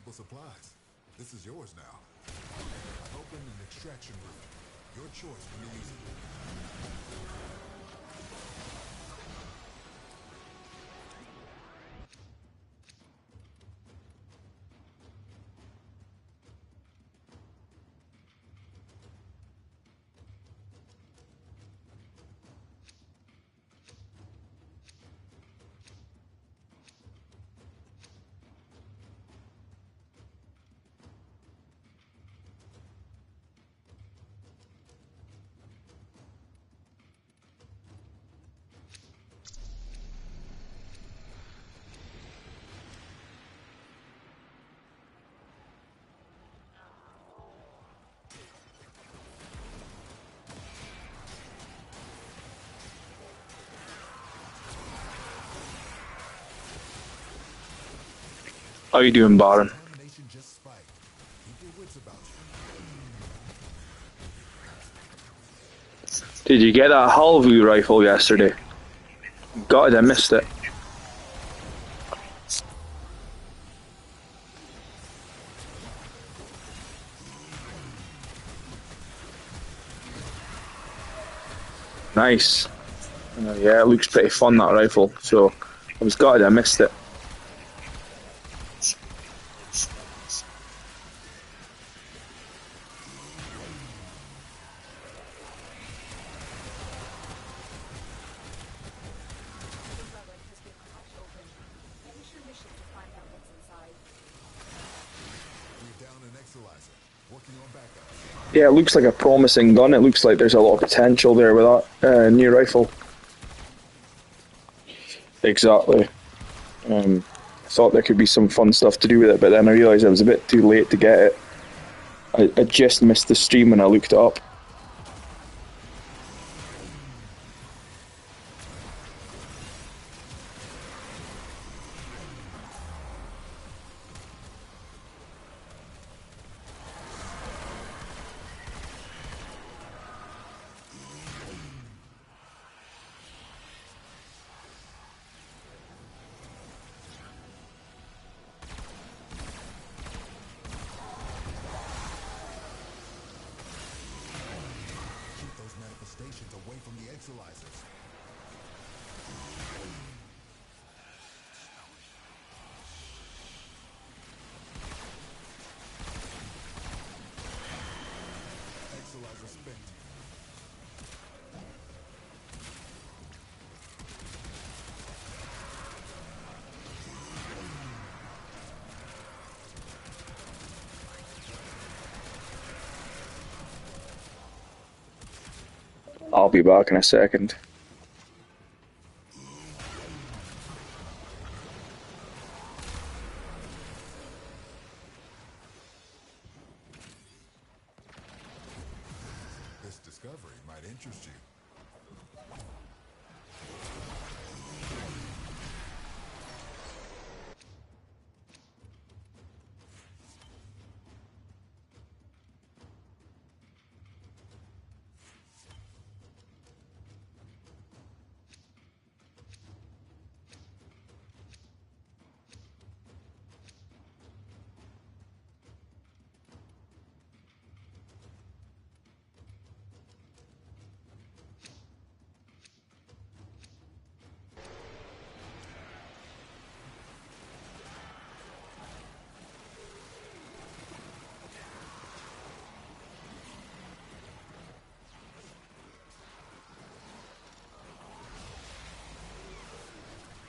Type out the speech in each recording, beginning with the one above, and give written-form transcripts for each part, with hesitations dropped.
valuable supplies. This is yours now. I've opened an extraction route. Your choice when you use it. How you doing, Baron? Determination just spiked. Keep your wits about you. Did you get that Halvu rifle yesterday? God, I missed it. Nice. Yeah, it looks pretty fun, that rifle. So I was gutted I missed it. We're down an Exalizer. Working on backup. Yeah, it looks like a promising gun. It looks like there's a lot of potential there with that new rifle. Exactly. I thought there could be some fun stuff to do with it, but then I realised I was a bit too late to get it. I just missed the stream when I looked it up. Keep those manifestations away from the Exalizers. Exalizer spent. I'll be back in a second. This discovery might interest you.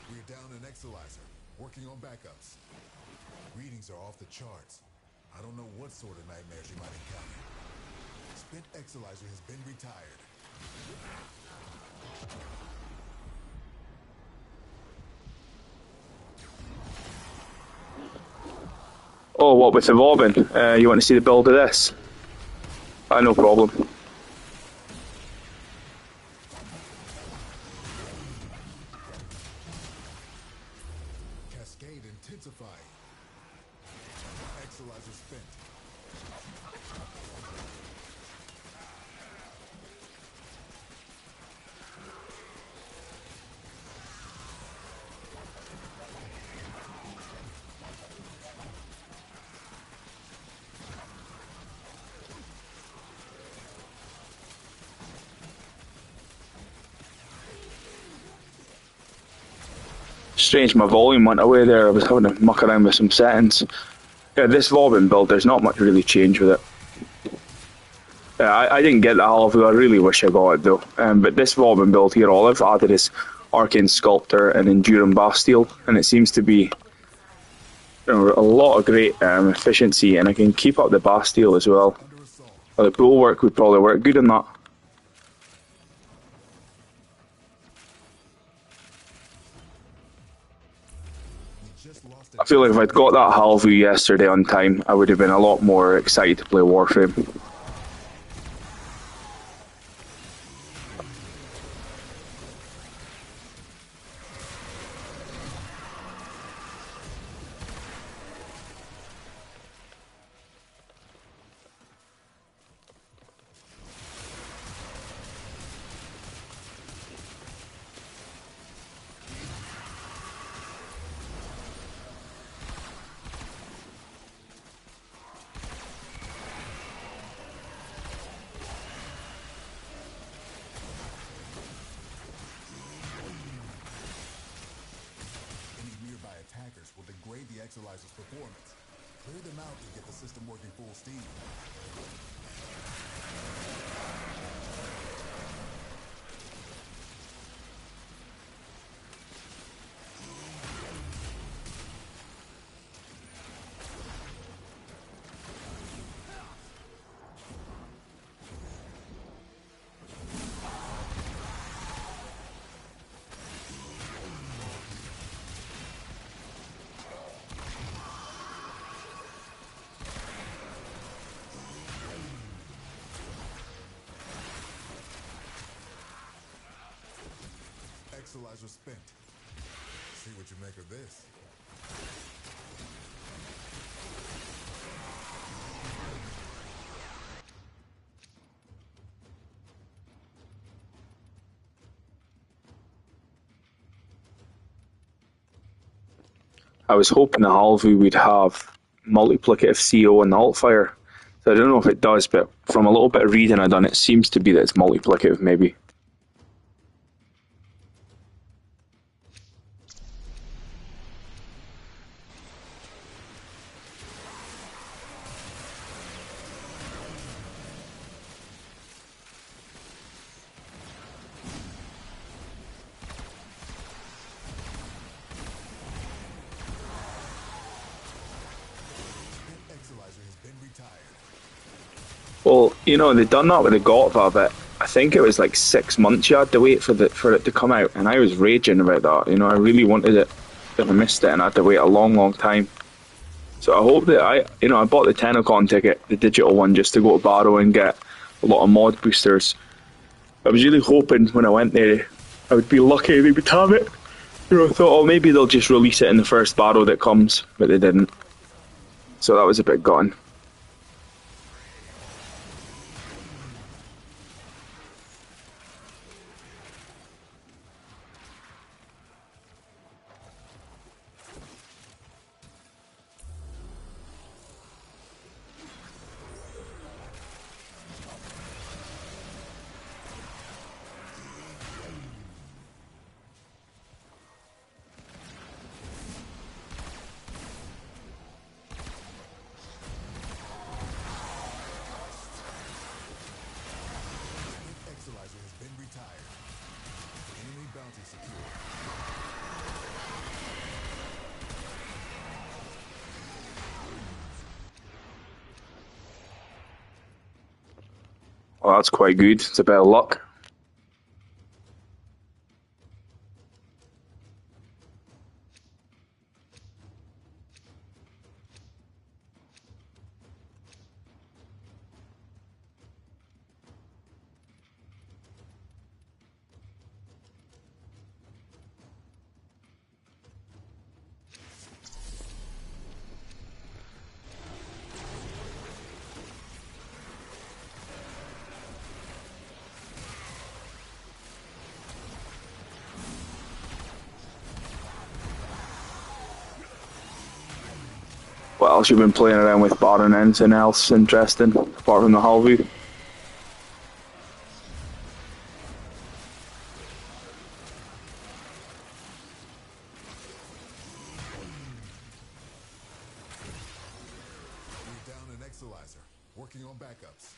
We're down an Exalizer. Working on backups. Readings are off the charts. I don't know what sort of nightmares you might encounter. Spent Exalizer has been retired. Oh, what with the Robin? You want to see the build of this? No problem. Cascade intensifying. Exalizer spent. Strange, my volume went away there. I was having to muck around with some settings. Yeah, this Warframe build, there's not much really change with it. Yeah, I didn't get the Halvu, I really wish I got it though. But this Warframe build here, all I've added is Arcane Sculptor and Enduring Bastille, and it seems to be a lot of great efficiency, and I can keep up the Bastille as well. The Bulwark would probably work good on that. I feel like if I'd got that Halvu yesterday on time, I would have been a lot more excited to play Warframe. Will degrade the Exolizer's performance. Clear them out to get the system working full steam. Exolizer spent. See what you make of this. I was hoping the Halvu would have multiplicative CO and Altfire. So I don't know if it does, but from a little bit of reading I've done, it seems to be that it's multiplicative maybe. Well, you know, they'd done that with the Gotva, but I think it was like 6 months you had to wait for it to come out, and I was raging about that. You know, I really wanted it, but I missed it, and I had to wait a long, long time. So I hope that I bought the Tenocon ticket, the digital one, just to go to Barrow and get a lot of mod boosters. I was really hoping when I went there, I would be lucky they would have it. You know, I thought, oh, maybe they'll just release it in the first Barrow that comes, but they didn't. So that was a bit gone. Well, that's quite good. It's a bit of luck. What else you been playing around with, Baron? Anything else interesting apart from the Halvu? Exalizer, working on backups.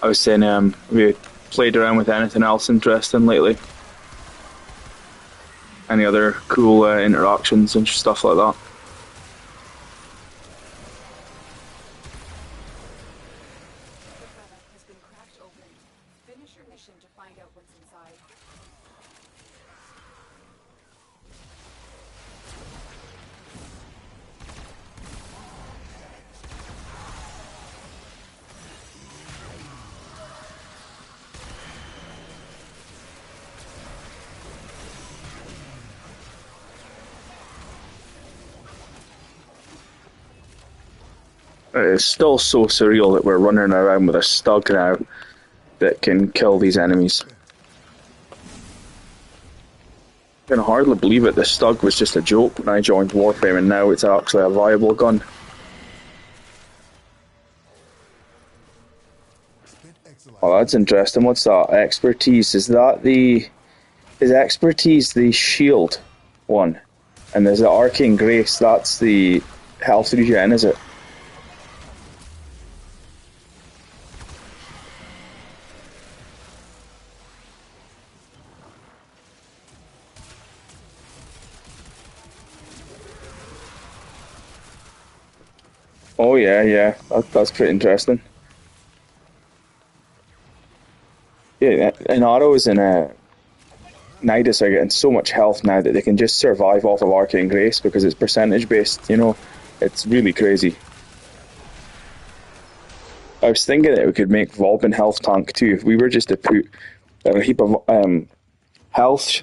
I was saying, we played around with anything else interesting lately? Any other cool interactions and stuff like that? Has been cracked open. Finish your mission to find out what's inside. It's still so surreal that we're running around with a stug now that can kill these enemies. I can hardly believe it. The stug was just a joke when I joined Warframe, and now it's actually a viable gun. Oh, that's interesting. What's that? Expertise. Is expertise the shield one? And there's the arcane grace, that's the health regen, is it? Oh yeah. That's pretty interesting. Yeah, and autos and Nidus are getting so much health now that they can just survive off of Arcane Grace because it's percentage based, you know. It's really crazy. I was thinking that we could make Volbin health tank too if we were just to put a heap of health.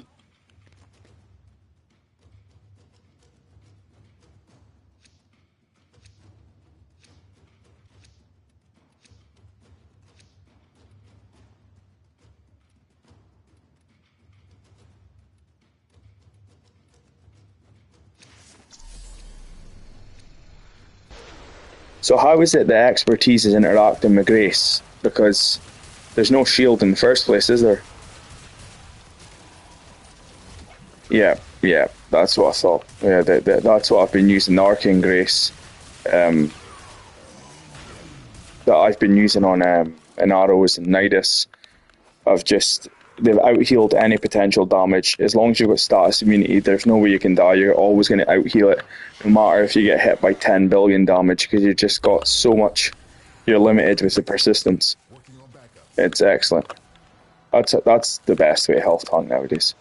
So how is it that expertise is interacting with Grace? Because there's no shield in the first place, is there? Yeah, that's what I thought. Yeah, that's what I've been using, Arcane Grace. That I've been using on in Arrows and Nidus. They've out-healed any potential damage. As long as you've got status immunity, there's no way you can die. You're always going to out-heal it, no matter if you get hit by 10 billion damage, because you've just got so much. You're limited with the persistence. It's excellent. That's the best way to health tank nowadays.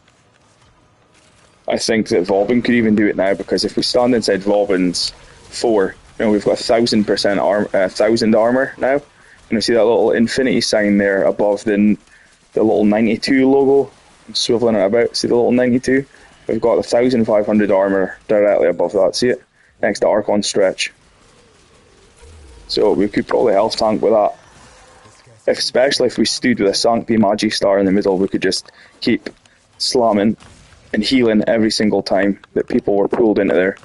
I think that Volbin could even do it now, because if we stand inside Volbin's 4, we've got 1,000% armor, 1,000 armor now. And you see that little infinity sign there above the little 92 logo, I'm swiveling it about. See the little 92? We've got 1,500 armor directly above that. See it? Next to Archon Stretch. So we could probably health tank with that. Especially if we stood with a Sancti Magi Star in the middle, we could just keep slamming and healing every single time that people were pulled into there.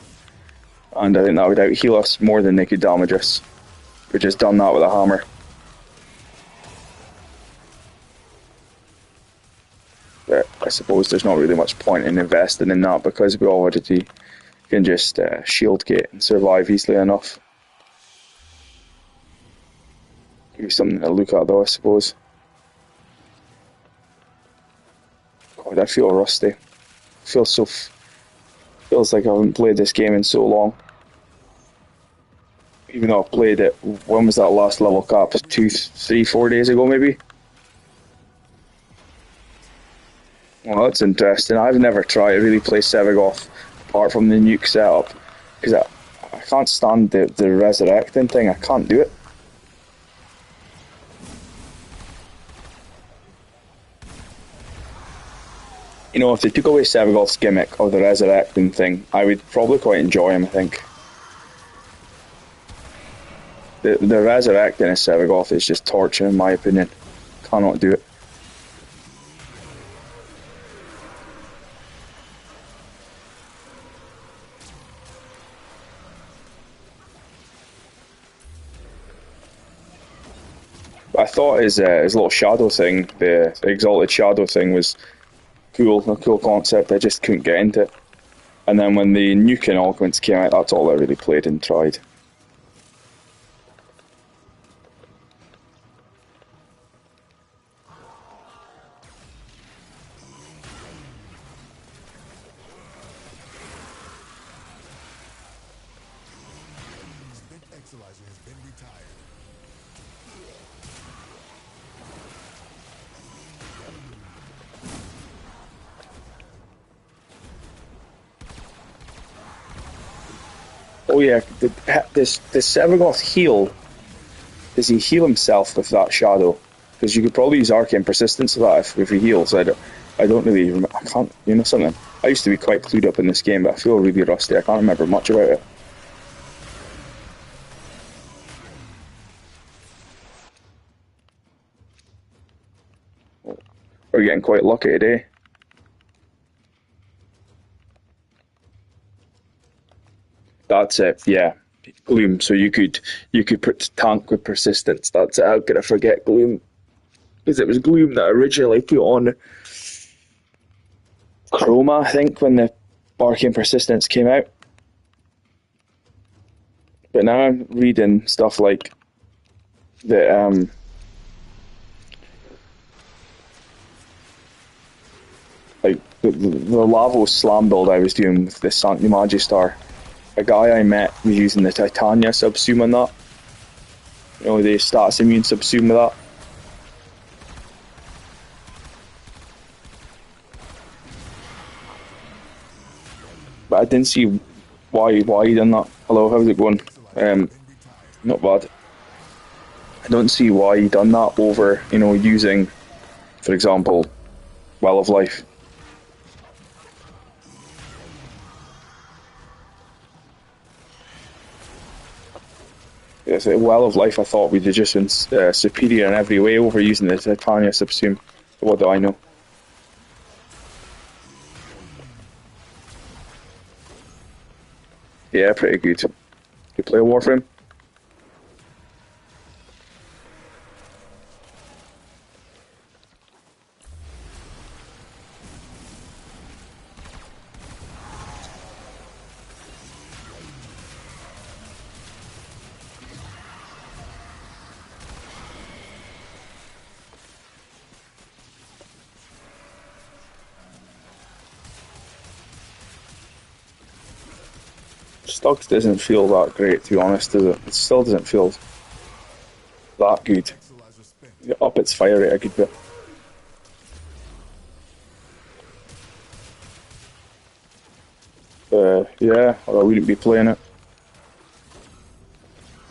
And I think that would out heal us more than they could damage us. We've just done that with a hammer. But I suppose there's not really much point in investing in that, because we already can just shield gate and survive easily enough. Give me something to look at though, I suppose. God, I feel rusty. Feels like I haven't played this game in so long. Even though I played it, when was that last level cap? 2, 3, 4 days ago maybe? Well, that's interesting. I've never tried to really play Sevagoth apart from the nuke setup, because I can't stand the resurrecting thing. I can't do it. If they took away Sevagoth's gimmick of the resurrecting thing, I would probably quite enjoy him, I think. The resurrecting of Sevagoth is just torture, in my opinion. Cannot do it. I thought his little shadow thing, the exalted shadow thing, was cool, a cool concept. I just couldn't get into it. And then when the nuking augments came out, that's all I really played and tried. Spent Exilizer has been retired. Oh yeah, does Sevagoth heal? Does he heal himself with that shadow? Because you could probably use Arcane Persistence for that if he heals. I don't really, I can't, you know something? I used to be quite clued up in this game, but I feel really rusty. I can't remember much about it. We're getting quite lucky today. That's it, yeah. Gloom. So you could put tank with persistence. That's it. How could I forget Gloom? Because it was Gloom that originally put on Chroma, I think, when the Arcane Persistence came out. But now I'm reading stuff like the the Lavos slam build I was doing with the Sancti Magistar. A guy I met was using the Titania subsume on that. You know, the stats immune subsume with that. But I didn't see why he done that. Hello, how's it going? Not bad. I don't see why he done that over, you know, using, for example, Well of Life. Yes, Well of Life I thought we'd have just been superior in every way over using the Titania subsume. But what do I know? Yeah, pretty good. You play Warframe? Stugs doesn't feel that great, to be honest, does it? It still doesn't feel that good. Exilizer spent. You up its fire rate a good bit. Yeah, or I wouldn't be playing it.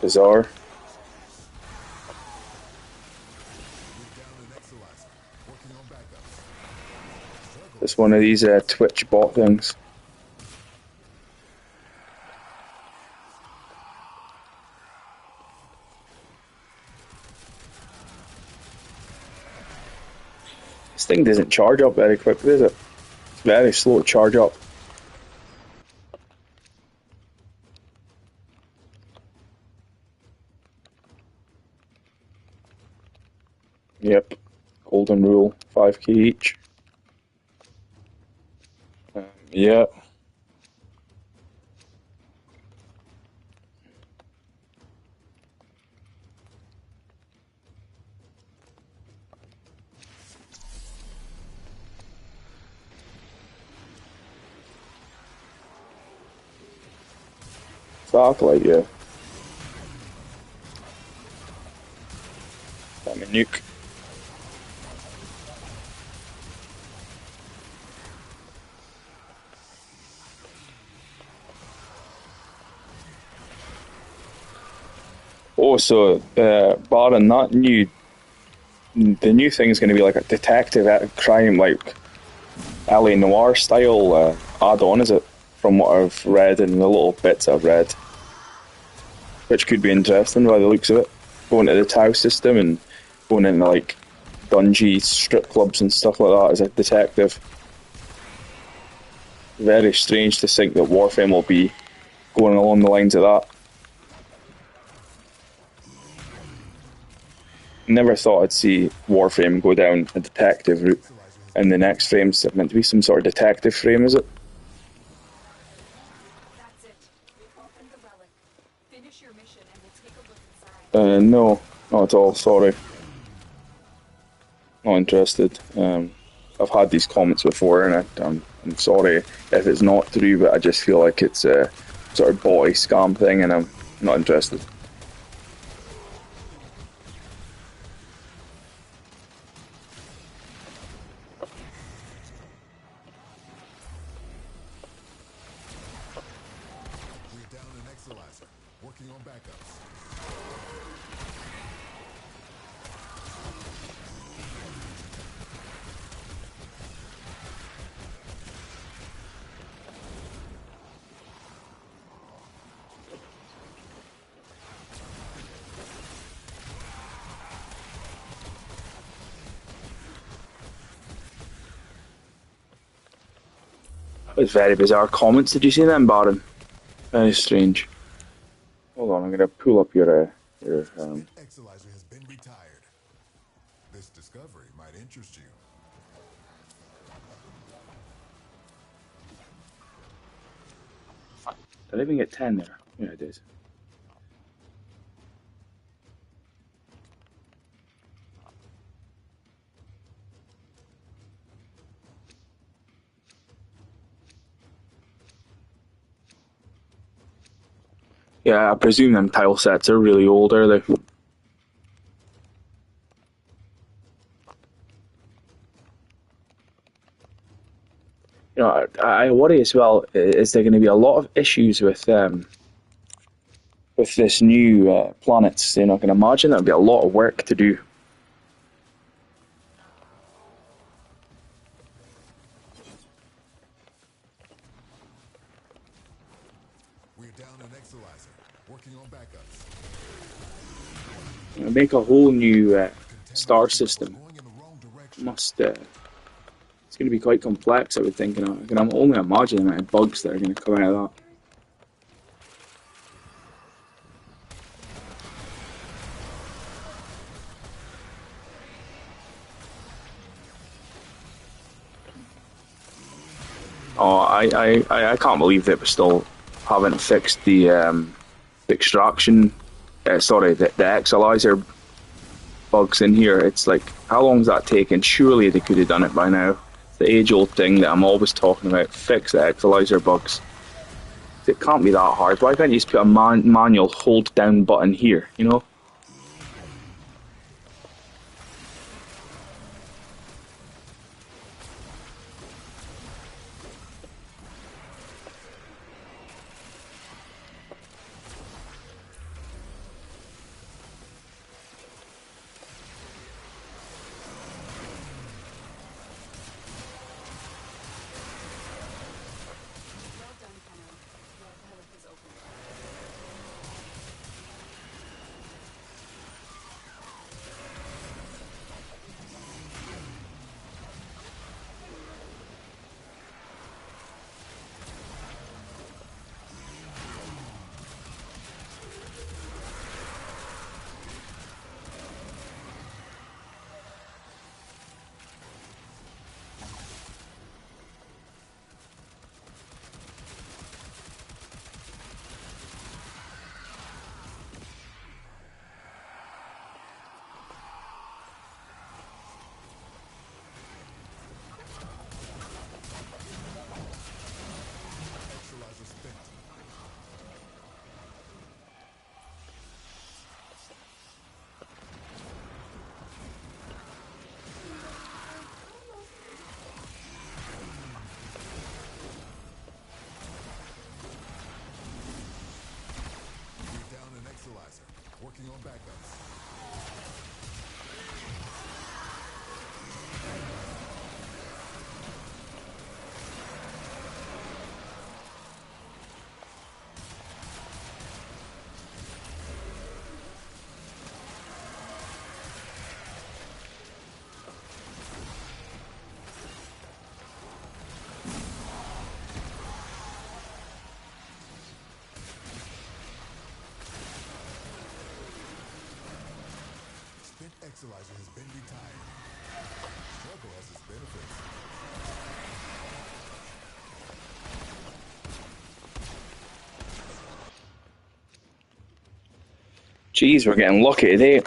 Bizarre. We're down an Exilizer. Working on backups. It's one of these Twitch bot things. This thing doesn't charge up very quickly, does it? It's very slow to charge up. Yep. Golden rule, 5k each. Yeah. Exactly, yeah. Let me nuke. Oh, so barring that the new thing is going to be like a detective crime, like LA Noir style add-on, is it? From what I've read and the little bits I've read, which could be interesting by the looks of it. Going to the Tau system and going into like dungy strip clubs and stuff like that as a detective. Very strange to think that Warframe will be going along the lines of that. never thought I'd see Warframe go down a detective route, and the next frame's meant to be some sort of detective frame, is it? That's it. Open the relic. Finish your mission and we'll take a look inside. No, not at all. Sorry, not interested. I've had these comments before, and I'm sorry if it's not true, but I just feel like it's a sort of body scam thing, and I'm not interested. We're down an Exalizer. Working on backups. It was very bizarre comments. Did you see them, Baron? Very strange. Hold on, I'm gonna pull up your Exalizer has been retired. This discovery might interest you. Did I even get 10 there? Yeah, it is. Yeah, I presume them tile sets are really old, are they? You know, I worry as well. Is there going to be a lot of issues with this new planets? You know, I can imagine there'll be a lot of work to do. We're down an Exalizer. Working on backups. You know, make a whole new star system. Going in the wrong direction. Must. It's going to be quite complex, I would think. And I can only imagine the amount of bugs that are going to come out of that. Oh, I can't believe that we still haven't fixed the extraction. Sorry, the Exalizer bugs in here. It's like, how long's that taken? Surely they could have done it by now. The age-old thing that I'm always talking about. Fix the Exalizer bugs. It can't be that hard. Why can't you just put a manual hold down button here? You know. Well done, Kenner. The relic is open. Exolizer has been retired. Struggle has its benefits. Jeez, we're getting lucky today.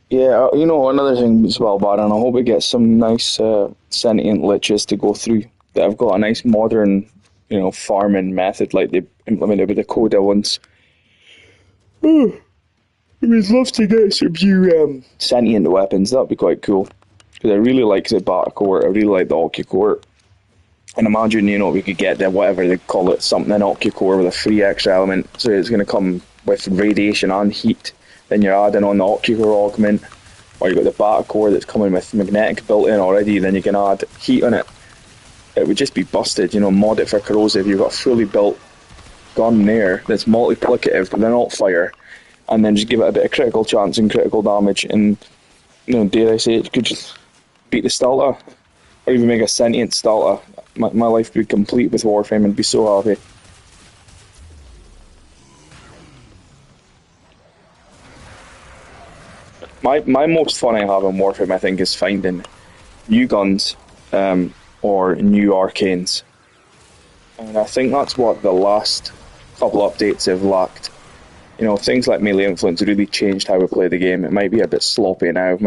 Yeah, you know, another thing as well, Baron, I hope we get some nice sentient liches to go through that have got a nice modern, you know, farming method like they implemented with the Coda ones. We'd love to get some new sentient weapons, that'd be quite cool. Because I really like the Batacore, I really like the Occucore. And imagine, you know, we could get the whatever they call it, something Occucore with a free extra element. So it's going to come with radiation and heat. Then you're adding on the Occucore augment. Or you've got the Batacore that's coming with magnetic built in already. Then you can add heat on it. It would just be busted, you know, mod it for corrosive. You've got a fully built gun there that's multiplicative with an alt fire. And then just give it a bit of critical chance and critical damage. And, you know, dare I say it, could just beat the Stalta. Or even make a sentient Stalta. My life would be complete with Warframe and be so happy. My most fun I have in Warframe, I think, is finding new guns or new arcanes. And I think that's what the last couple updates have lacked. You know, things like melee influence really changed how we play the game. It might be a bit sloppy now,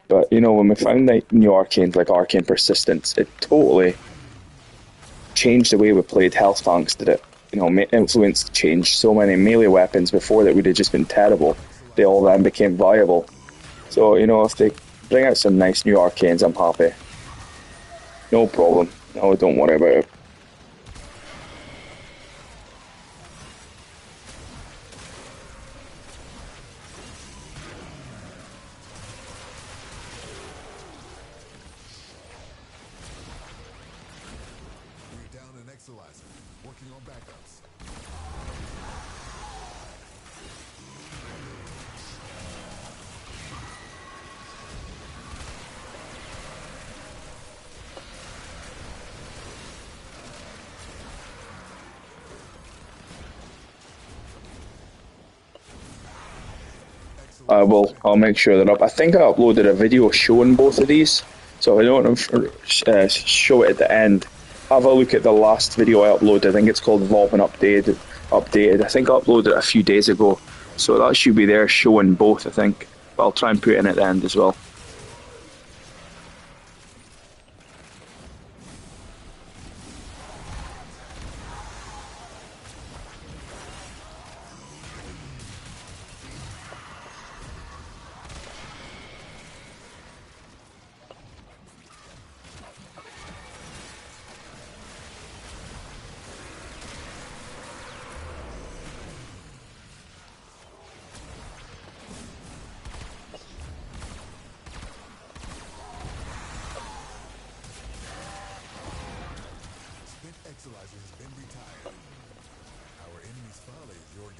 but you know, when we found like new arcanes like Arcane Persistence, it totally changed the way we played. Health Tanks did it. You know, influence changed so many melee weapons before that would have just been terrible. They all then became viable. So, you know, if they bring out some nice new arcanes, I'm happy. No problem. No, don't worry about it. We're down an Exolizer, working on backups. I'll make sure that up. I think I uploaded a video showing both of these, so if I don't show it at the end, have a look at the last video I uploaded. I think it's called Vauban Updated. I think I uploaded it a few days ago, so that should be there showing both, I think. But I'll try and put it in at the end as well. Exolizer has been retired. Our enemy's folly is your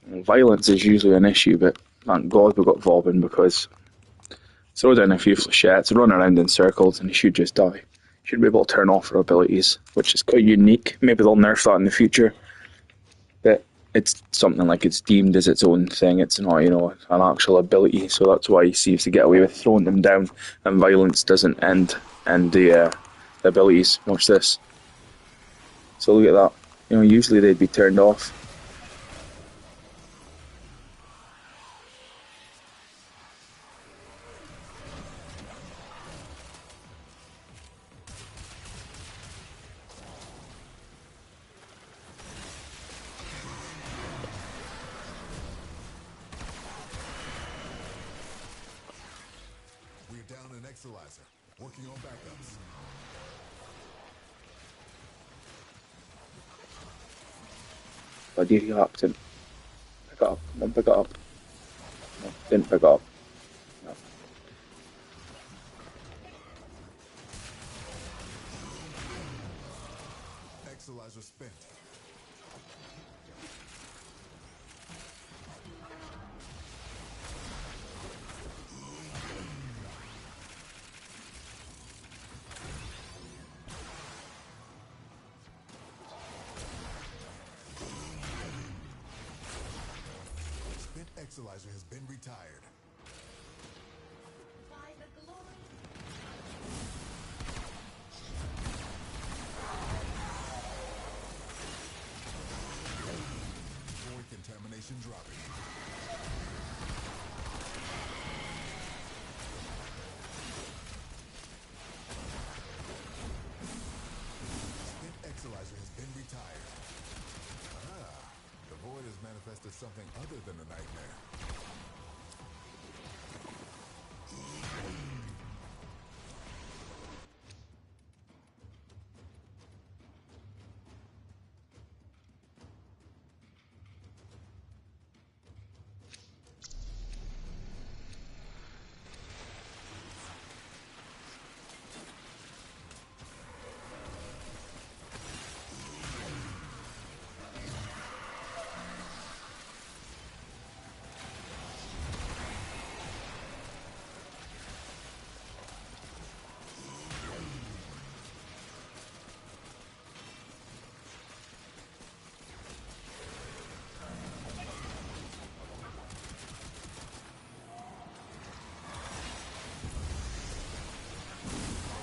game. Violence is usually an issue, but thank God we got Vauban, because throw down a few flechettes, run around in circles, and he should just die. Should be able to turn off her abilities, which is quite unique. Maybe they'll nerf that in the future. But it's something like it's deemed as its own thing. It's not, you know, an actual ability. So that's why he seems to get away with throwing them down, and violence doesn't end the abilities. Watch this. So look at that. You know, usually they'd be turned off. We're down an Exolizer, working on backups. But you hacked him. Pick it up. Don't pick it up. No, didn't pick it up. No. Exolizer spent. Exalizer has been retired. By the glory. Void contamination dropping. Spent Exalizer has been retired. Ah, the Void has manifested something other than a nightmare.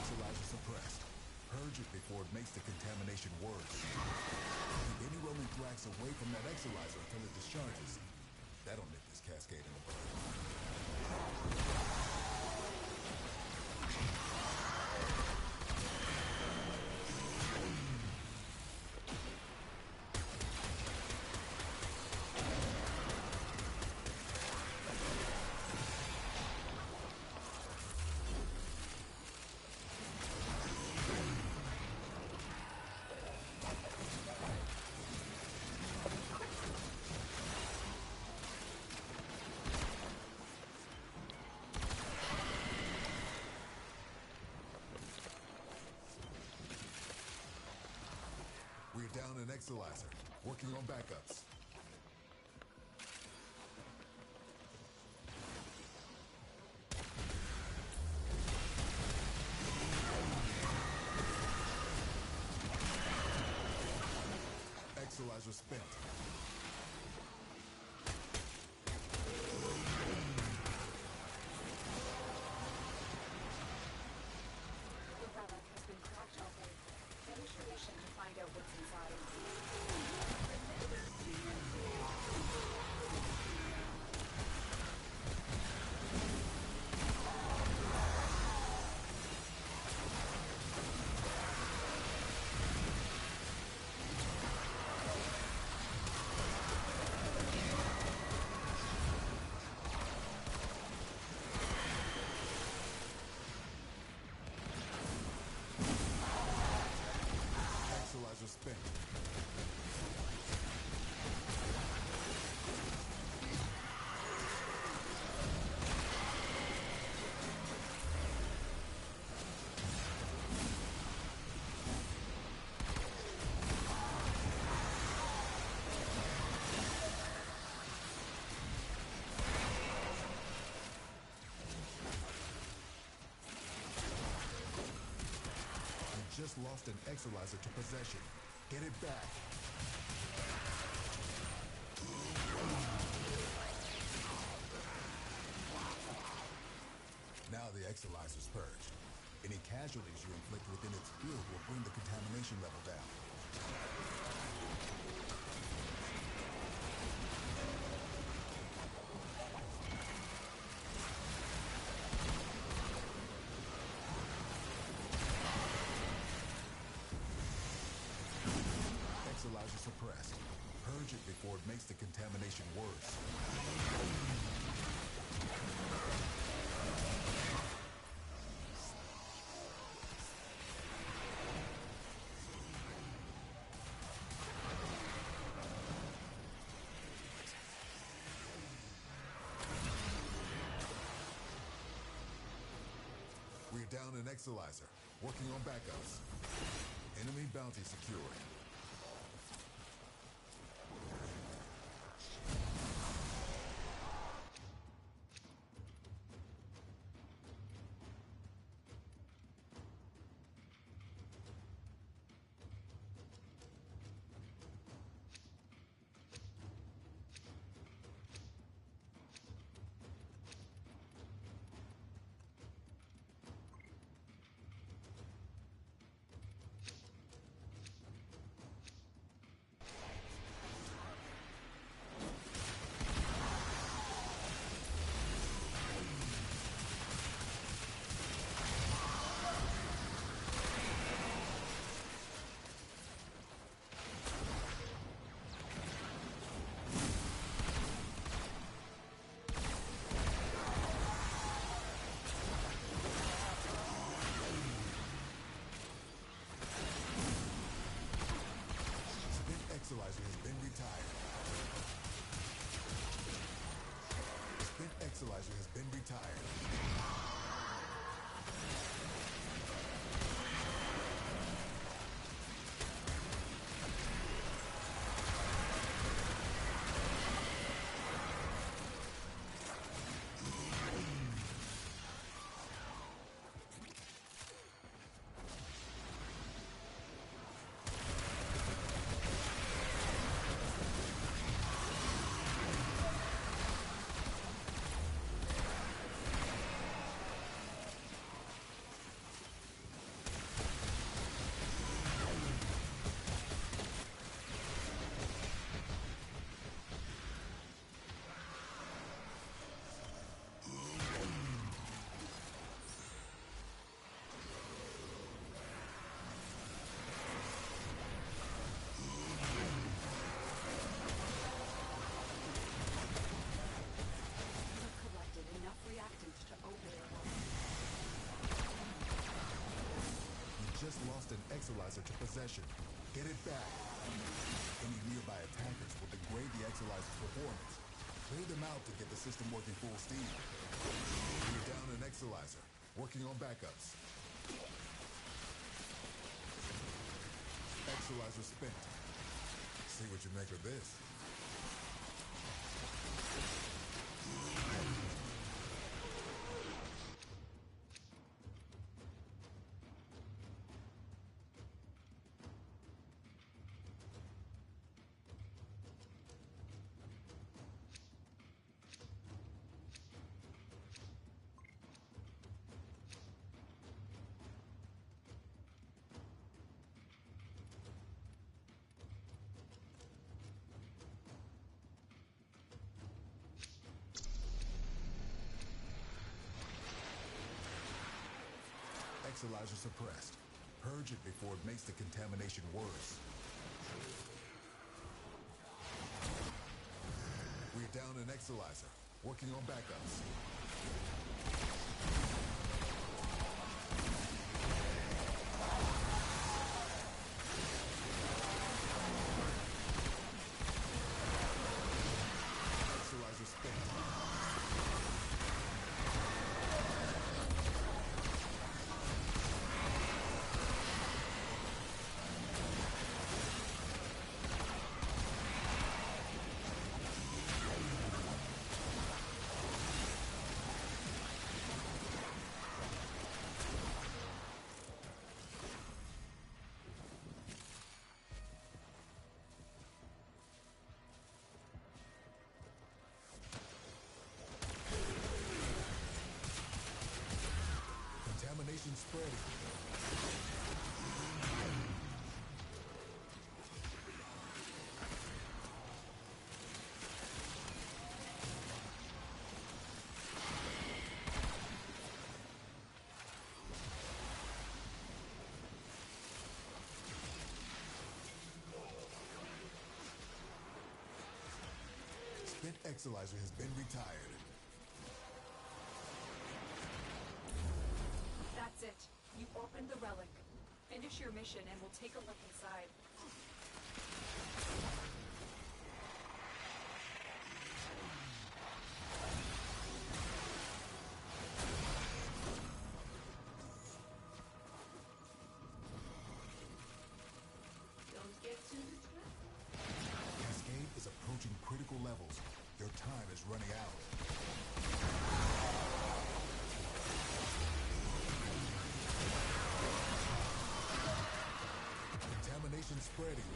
Exalizer suppressed. Purge it before it makes the contamination worse. Keep any roaming thrax away from that Exalizer until it discharges. That'll nip this Cascade in the bud. We're down an Exalizer, working on backups. Exalizer spent. The relic has been cracked open. Finish your mission to find out what's inside. Exalizer spent. You just lost an Exalizer to possession. Get it back. Now the Exalizer's purged. Any casualties you inflict within its field will bring the contamination level down. Exalizer suppressed. Purge it before it makes the contamination worse. We're down an Exalizer, working on backups. Enemy bounty secured. Exalizer to possession. Get it back. Any nearby attackers will degrade the Exalizer's performance. Clear them out to get the system working full steam. We're down an Exalizer. Working on backups. Exalizer spent. See what you make of this. Exalizer suppressed. Purge it before it makes the contamination worse. We're down an Exalizer. Working on backups. Exalizer spent. Contamination spreading. Spent Exalizer has been retired. That's it. You opened the relic. Finish your mission and we'll take a look inside. Don't get too distracted. Cascade is approaching critical levels. Your time is running out. Contamination spreading.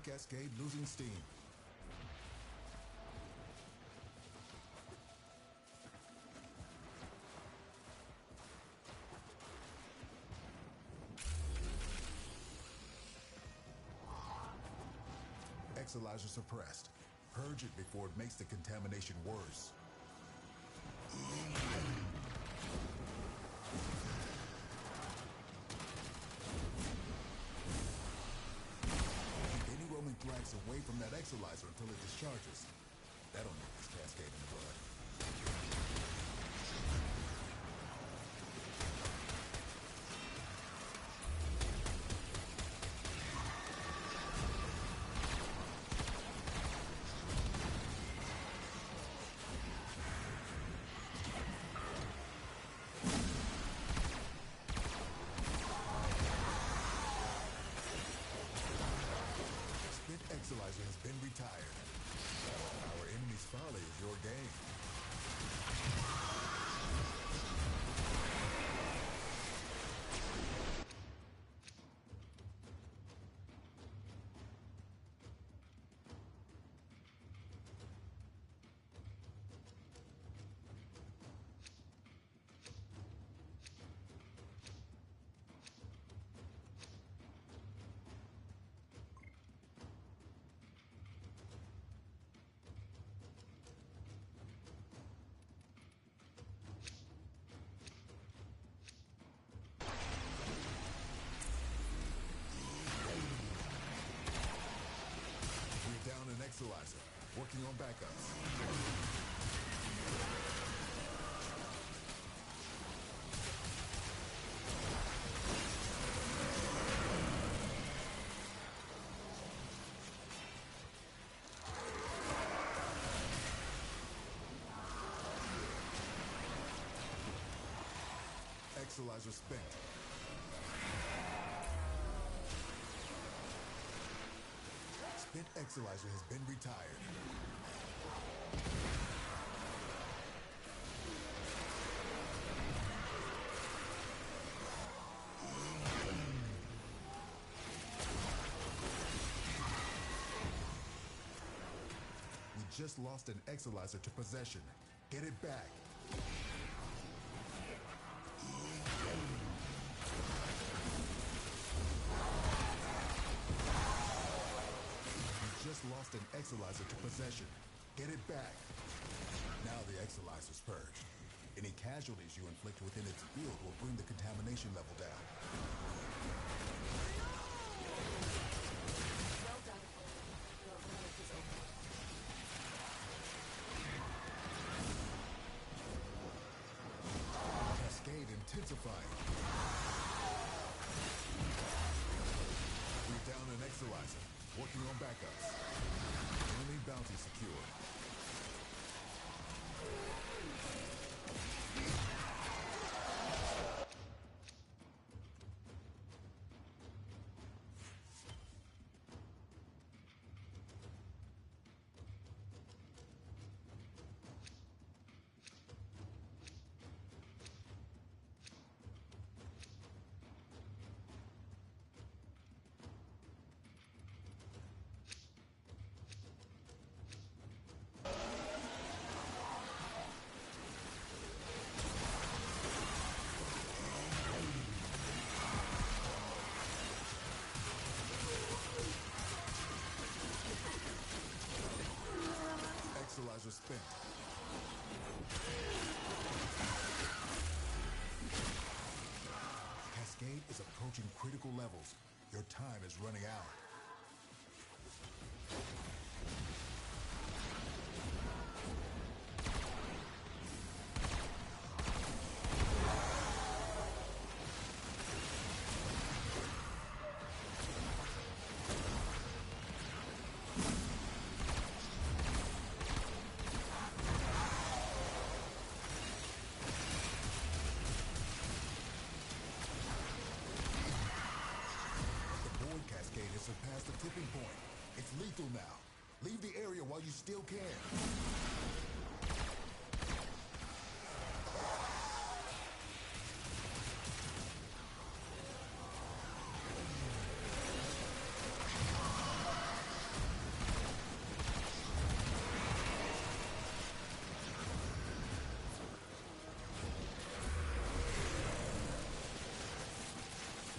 Cascade losing steam. Exalizer suppressed. Purge it before it makes the contamination worse. Thrax away from that Exalizer until it discharges. That'll make this Cascade in the blood. Exalizer has been retired. Our enemy's folly is your game. Exolyzer spent. Spent Exolyzer has been retired. We just lost an Exolyzer to possession. Get it back. Just lost an Exolyzer to possession. Get it back. Now the Exolyzer's purged. Any casualties you inflict within its field will bring the contamination level down. Well done. Your relic is open. Cascade intensifying. We're down an Exolyzer. Working on backups. Enemy bounty secured. Exolyzer spent. Cascade is approaching critical levels. Your time is running out. Cascade has surpassed the tipping point. It's lethal now. Leave the area while you still can.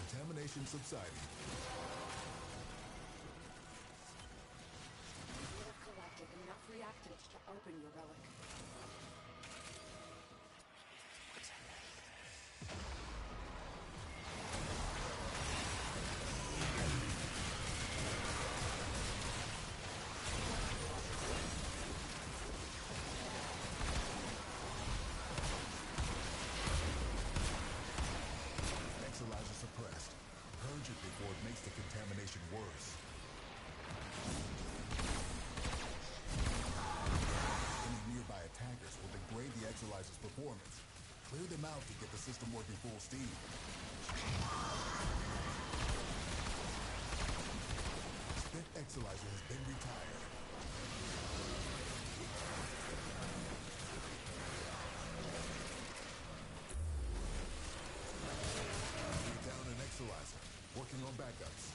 Contamination subsiding. You have collected enough reactants to open your relic. Exolyzer suppressed. Purge it before it makes the contamination worse. Any nearby attackers will degrade the Exolyzer's performance. Clear them out to get the system working full steam. Spent Exolyzer has been retired. We're down an Exolyzer. Working on backups.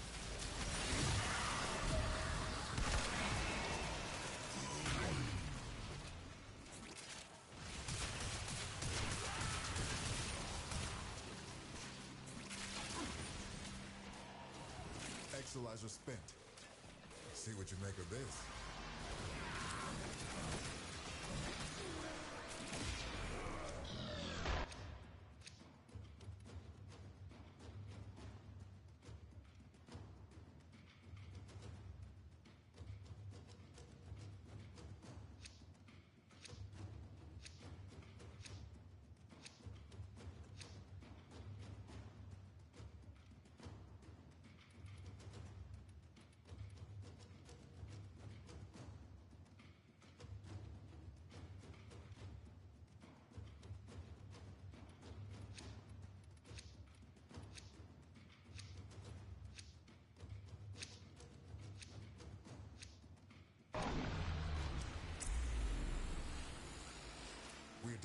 Exolyzer spent. See what you make of this.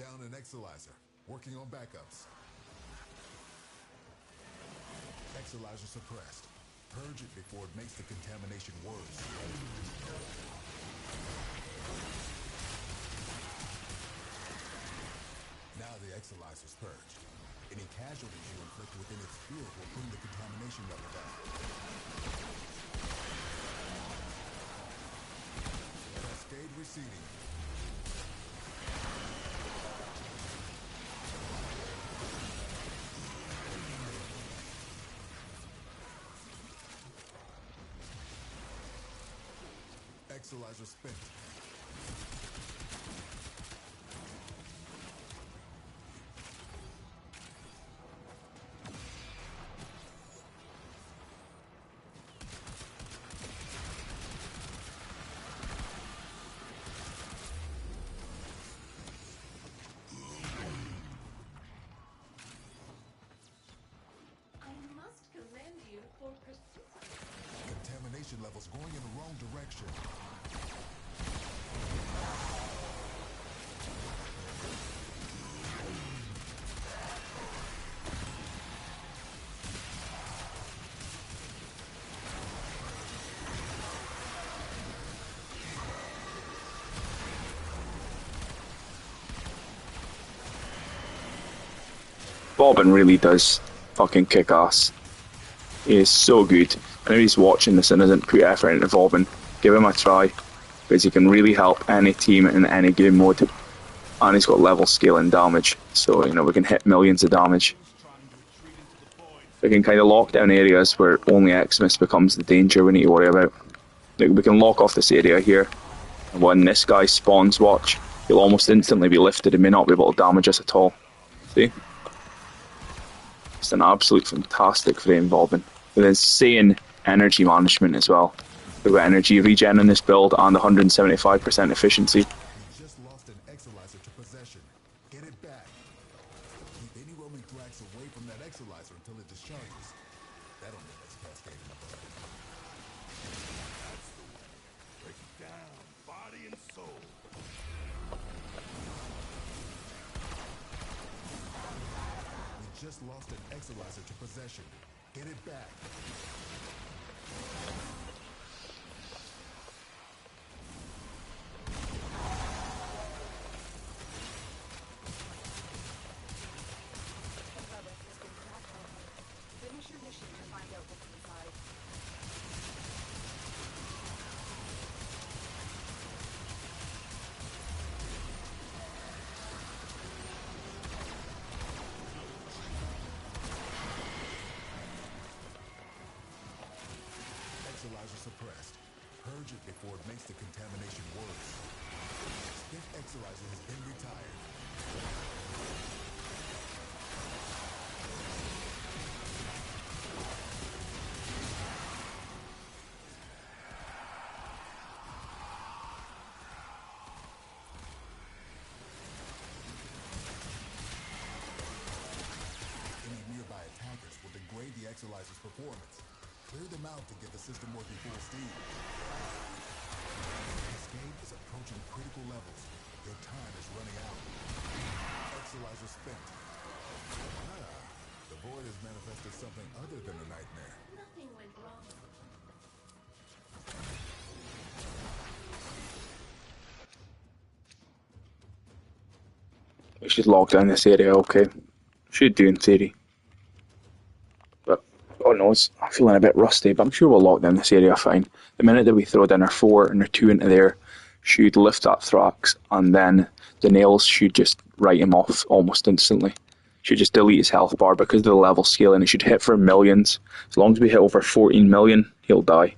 down an Exalizer. Working on backups. Exalizer suppressed. Purge it before it makes the contamination worse. Now the Exalizer's purged. Any casualties you inflict within its field will bring the contamination level down. Cascade receding. Exalizer spent. Contamination levels going in the wrong direction. Bobbin really does fucking kick ass. He is so good. I know he's watching this and doesn't put effort into Bobbin. Give him a try, because he can really help any team in any game mode. And he's got level scaling damage, so you know we can hit millions of damage. We can kind of lock down areas where only Xmas becomes the danger we need to worry about. Like, we can lock off this area here, and when this guy spawns, watch, he'll almost instantly be lifted and may not be able to damage us at all. See? It's an absolute fantastic frame Bobbin. With insane energy management as well. We've got energy regen in this build and 175% efficiency. You just lost an Exalizer to possession. Get it back. Keep any roaming thrax away from that Exalizer until it discharges. That'll make us Cascade in the butt. That's the way. Break it down, body and soul. We just lost an Exalizer to possession. Get it back. Finish your mission to find out what's inside. Exalizer suppressed. Purge it before it makes the contamination worse. Spent Exalizer has been retired. Any nearby attackers will degrade the Exalizer's performance. Clear them out to get the system working full steam. Cascade is approaching critical levels. Your time is running out. Exalizer spent. The void has manifested something other than a nightmare. Nothing went wrong. We should lock down this area, okay. Should do in theory. But God knows, I'm feeling a bit rusty, but I'm sure we'll lock down this area fine. The minute that we throw down our 4 and our 2 into there, should lift that Thrax, and then the nails should just write him off almost instantly. Should just delete his health bar because of the level scaling. It should hit for millions. As long as we hit over 14 million, he'll die.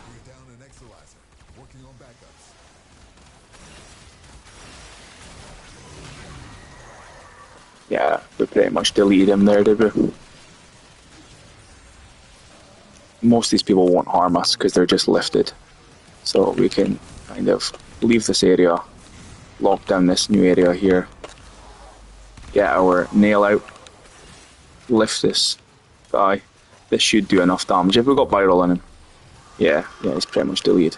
We're down an Exalizer. Working on backups. Yeah, we pretty much deleted him there, did we? Most of these people won't harm us because they're just lifted. So we can kind of leave this area lock down this new area here. Get our nail out. Lift this guy. This should do enough damage. Have we got viral in him? Yeah, he's pretty much deleted.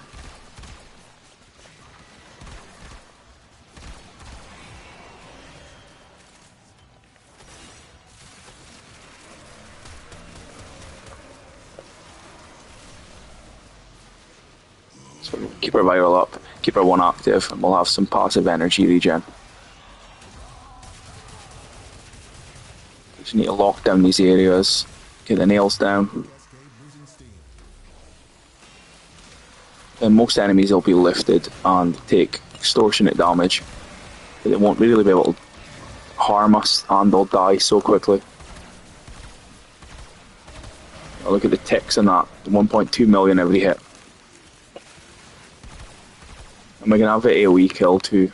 So keep our viral up, keep our one active, and we'll have some passive energy regen. Just need to lock down these areas, get the nails down. Then most enemies will be lifted and take extortionate damage. But they won't really be able to harm us, and they'll die so quickly. Oh, look at the ticks on that, 1.2 million every hit. And we can have the AoE kill too.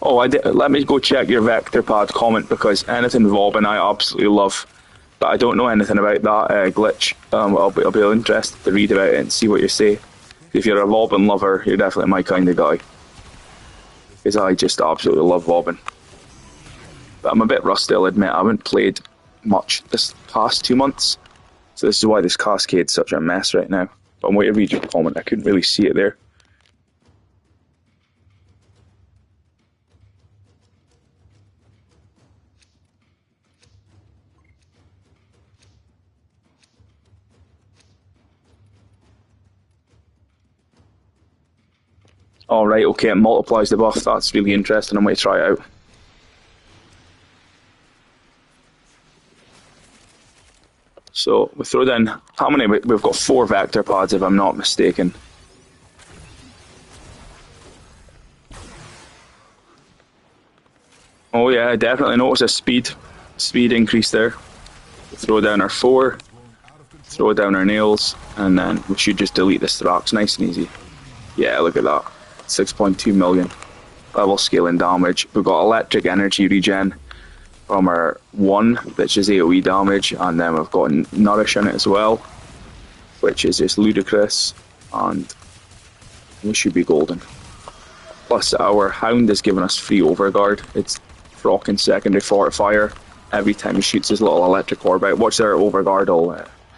Oh, let me go check your vector pad comment, because anything Vobbin I absolutely love, but I don't know anything about that glitch. I'll be interested to read about it and see what you say. If you're a Vobbin lover, you're definitely my kind of guy, because I just absolutely love Vobbin. But I'm a bit rusty, I'll admit. I haven't played much this past 2 months, so this is why this Cascade's such a mess right now. But I'm waiting to read your comment, I couldn't really see it there. Alright, okay, it multiplies the buff. That's really interesting. I'm going to try it out. So, we throw down... How many? We've got 4 vector pads, if I'm not mistaken. Oh yeah, I definitely notice a speed increase there. We throw down our 4, throw down our nails, and then we should just delete the Strax nice and easy. Yeah, look at that. 6.2 million level scaling damage. We've got electric energy regen from our 1, which is AoE damage, and then we've got Nourish in it as well, which is just ludicrous, and we should be golden. Plus our Hound is giving us free overguard. It's rocking secondary fortifier. Every time he shoots his little electric orb out, watch their overguard,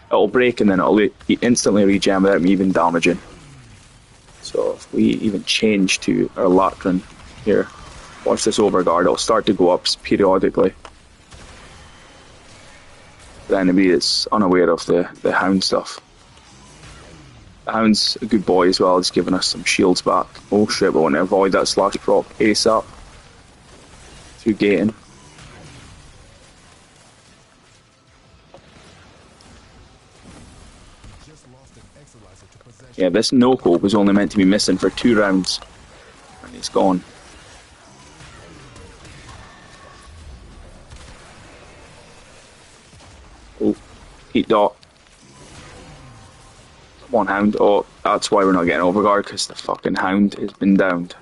it'll break and then it'll instantly regen without me even damaging. So if we even change to our Latrin here, watch this overguard, it'll start to go up periodically. The enemy is unaware of the Hound stuff. The Hound's a good boy as well, it's giving us some shields back. Oh shit, we want to avoid that slash proc ASAP through gating. Yeah, this no-co was only meant to be missing for 2 rounds, and he's gone. Oh, heat dot. Come on, Hound. Oh, that's why we're not getting overguard, because the fucking Hound has been downed.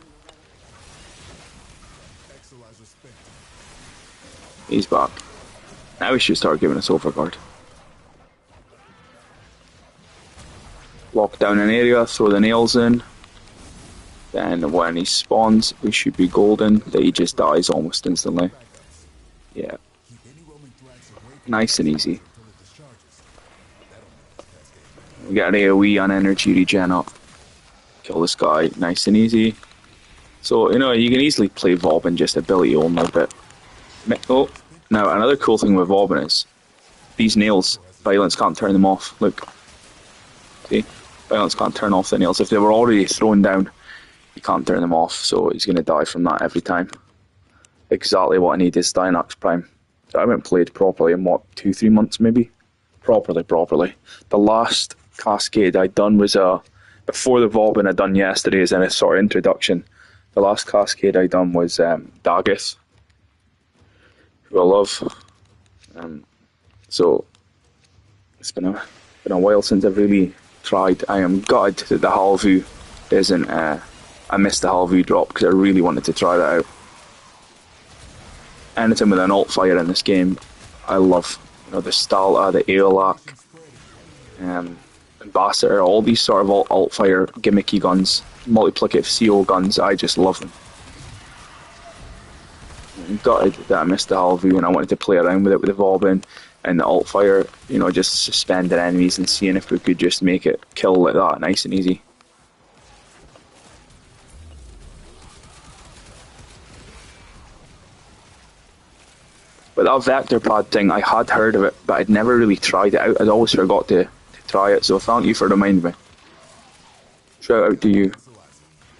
He's back. Now he should start giving us overguard. Lock down an area, throw the nails in. Then when he spawns, we should be golden. That he just dies almost instantly. Yeah. Nice and easy. We get an AoE on energy regen up. Kill this guy, nice and easy. So, you know, you can easily play Vobbin just ability only, but... Oh, now another cool thing with Vobbin is these nails, Violence can't turn them off. Look. See? Violence can't turn off the nails. If they were already thrown down, you can't turn them off, so he's going to die from that every time. Exactly what I need is Dynax Prime. So I haven't played properly in, what, 2-3 months maybe? Properly. The last Cascade I'd done was before the Vobbin I'd done yesterday as a sort of introduction. The last Cascade I done was Daggis, who I love. So it's been a while since I've really tried. I am gutted that the Halvu isn't. I missed the Halvu drop because I really wanted to try that out. Anything with an alt fire in this game, I love. You know, the Stalta, the Aeolak, Ambassador, all these sort of alt fire gimmicky guns, multiplicative CO guns. I just love them. I'm gutted that I missed the Halvu and I wanted to play around with it with the Vobbin and the alt fire, you know, just suspending enemies and seeing if we could just make it kill like that, nice and easy. But that vector pad thing, I had heard of it, but I'd never really tried it out. I'd always forgot to try it, so thank you for reminding me. Shout out to you.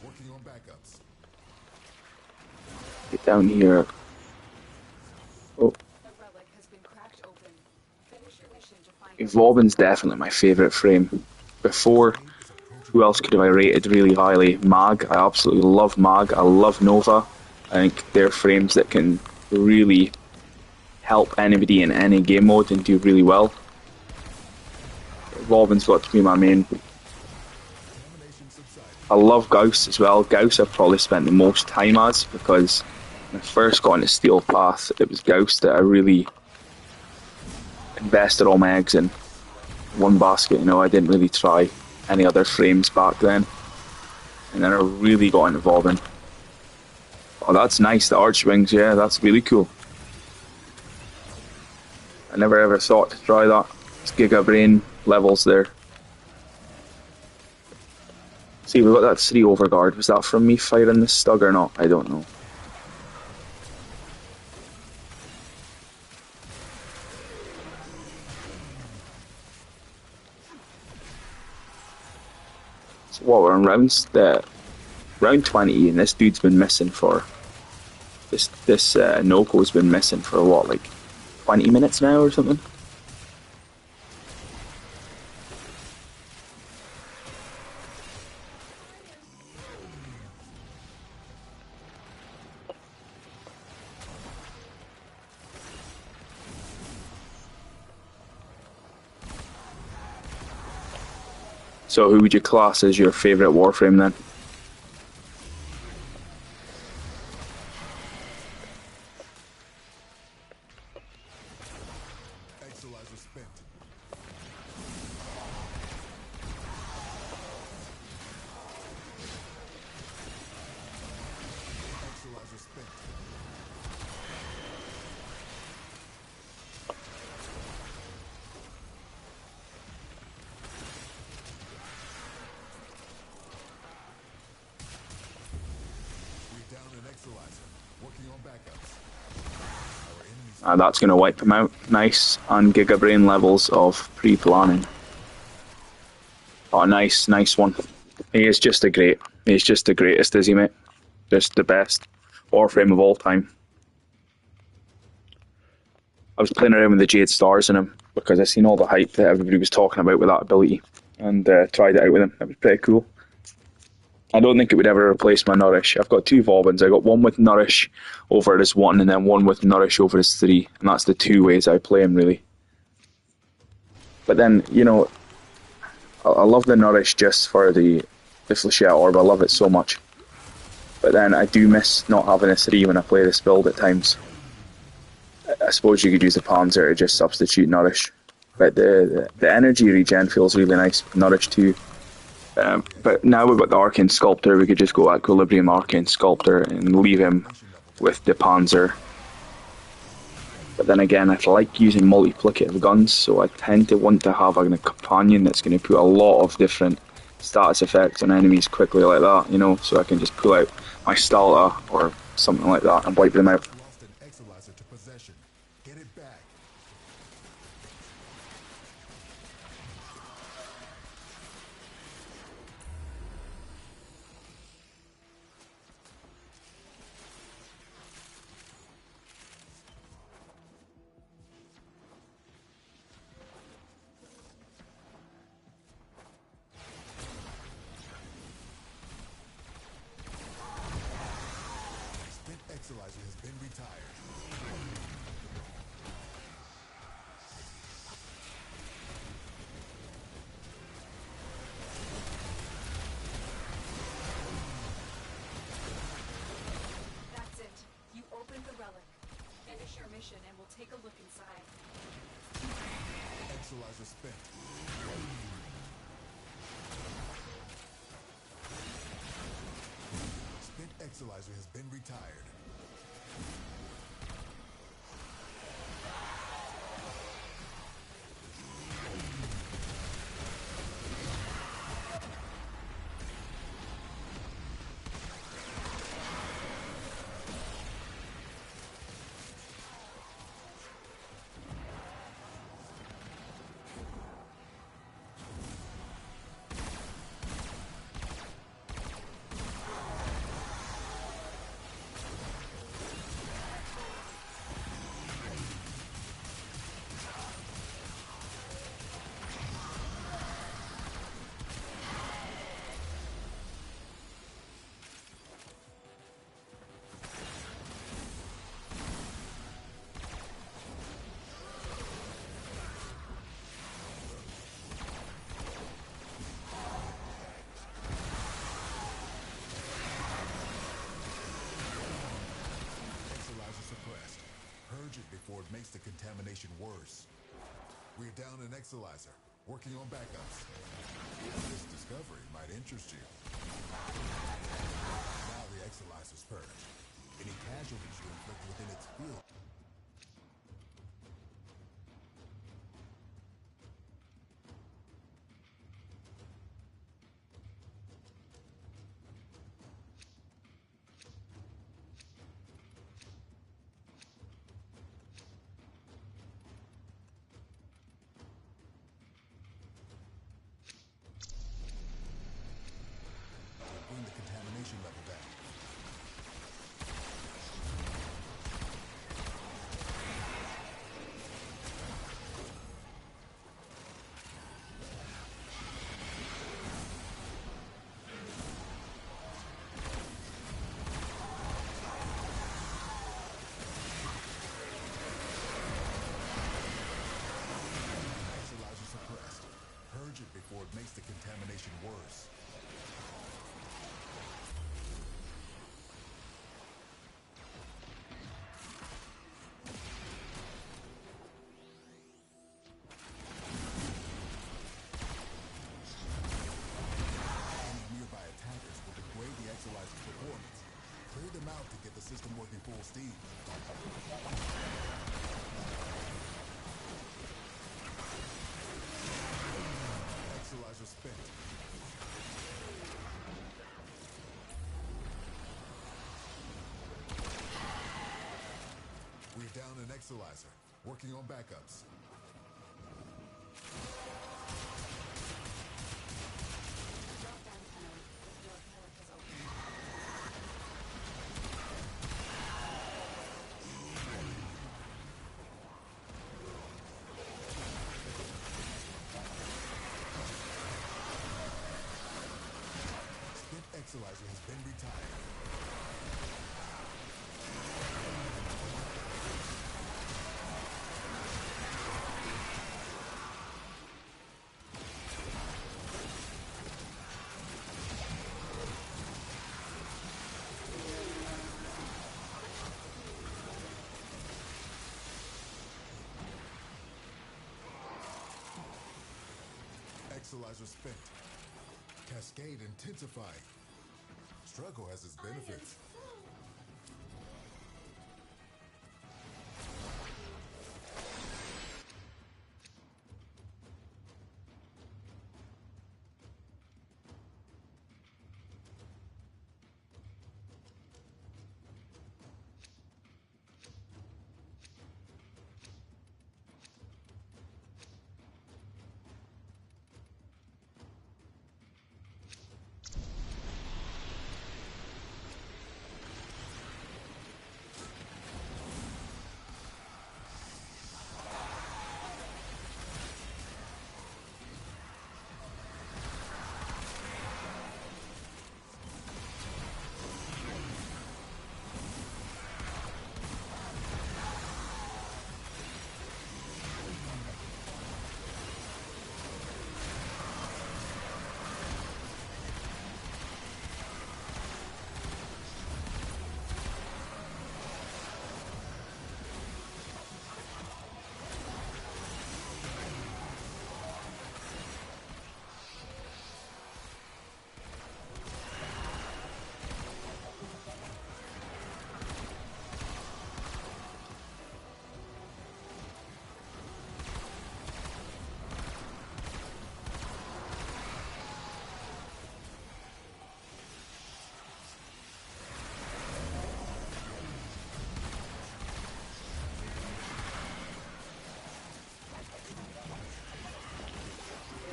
Working on backups. Get down here. Oh, The relic has been cracked open. Finish your mission to find out. Vobbin's definitely my favourite frame. Before, who else could have I rated really highly? Mag, I absolutely love Mag. I love Nova. I think they're frames that can really help anybody in any game mode and do really well. Vobbin's got to be my main. I love Gauss as well. Gauss I've probably spent the most time as, because when I first got into Steel Path, it was Gauss that I really invested all my eggs in one basket. You know, I didn't really try any other frames back then, and then I really got into Vobbin. Oh, that's nice, the Archwings, yeah, that's really cool. I never ever thought to try that. It's Giga Brain levels there. See, we got that 3 overguard. Was that from me firing the Stug or not? I don't know. So what, we're on round 20, and this dude's been missing for this Noko's been missing for what, like 20 minutes now or something? So who would you class as your favourite Warframe then? Exolizer spent. Exolizer spent. We're down an Exolizer. Working on backups. Our enemies That's going to wipe him out. Nice. And Giga Brain levels of pre-planning. Oh, nice one. He is just he's just the greatest, is he, mate? Just the best Warframe of all time. I was playing around with the Jade Stars in him because I seen all the hype that everybody was talking about with that ability, and tried it out with him. It was pretty cool. I don't think it would ever replace my Nourish. I've got 2 Vobbins. I got one with Nourish over his 1, and then one with Nourish over his 3, and that's the 2 ways I play him, really. But then, you know, I love the Nourish just for the Flechette Orb. I love it so much. But then I do miss not having a 3 when I play this build at times. I suppose you could use the Panzer to just substitute Nourish. But the energy regen feels really nice with Nourish too. But now we've got the Arcane Sculptor, we could just go Equilibrium Arcane Sculptor and leave him with the Panzer. But then again, I like using multiplicative guns, so I tend to want to have a companion that's going to put a lot of different status effects on enemies quickly like that, you know, so I can just pull out my Stalta or something like that and wipe them out. lost an Exolizer to possession. Get it back. finish your mission and we'll take a look inside. Exolyzer spent. Spent Exolyzer has been retired. Before it makes the contamination worse. We're down an Exolyzer, working on backups. This discovery might interest you. Now the Exolyzer's purged. Any casualties you inflict within its field. Bring the contamination level down. Exolyzer suppressed. Purge it before it makes the contamination worse. Exolyzer's performance. Clear them out to get the system working full steam. Exolyzer spent. We're down an Exolyzer, working on backups. Exolyzer has been retired. Exolyzer spent. Cascade intensified. Struggle has its benefits.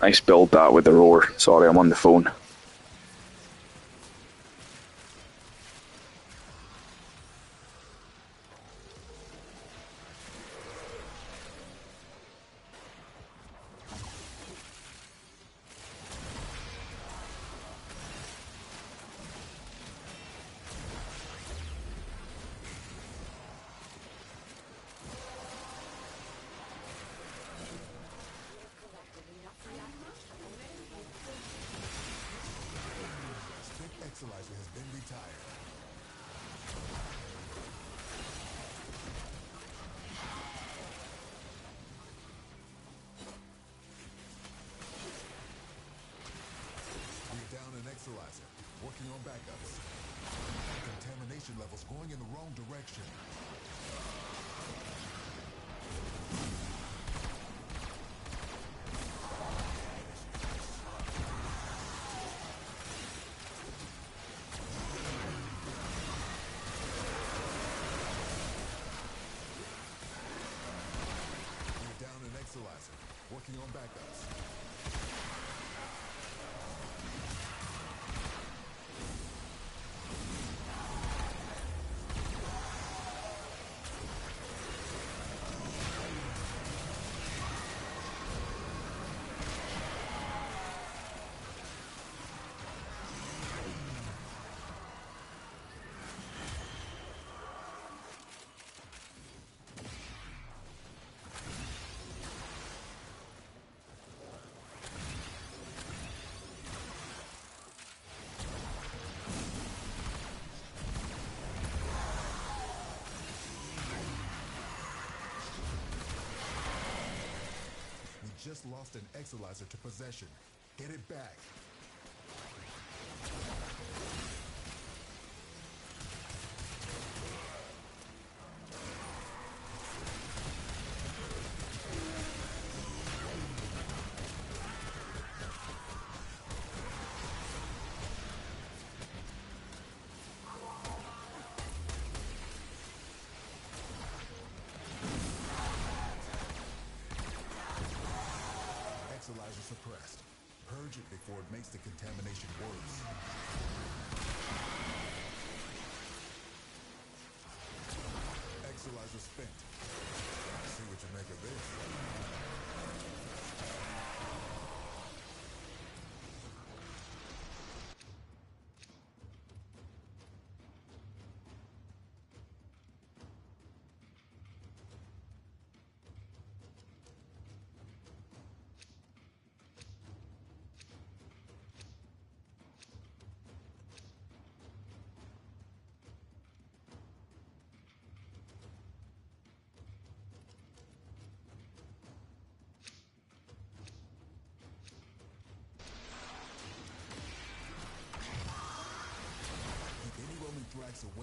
Nice build that with the roar. Sorry, I'm on the phone. Spent Exilizer has been retired. We're down an Exilizer, working on backups. Contamination levels going in the wrong direction. We're down an Exilizer, working on backups. We just lost an Exilizer to possession. Get it back. Exilizer suppressed. Purge it before it makes the contamination worse. Exilizer spent. See what you make of this.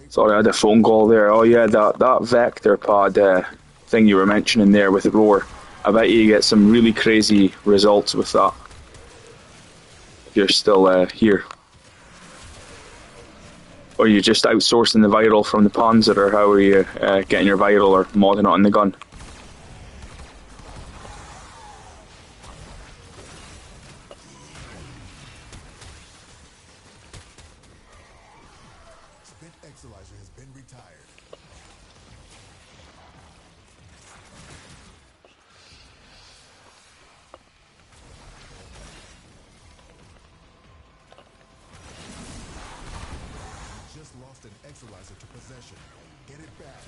Sorry, I had a phone call there. Oh yeah, that vector pod thing you were mentioning there with the roar. I bet you get some really crazy results with that. If you're still here. Or you're just outsourcing the viral from the Panzer, or how are you getting your viral or modding it on the gun? Spent Exilizer has been retired. We just lost an Exilizer to possession. Get it back.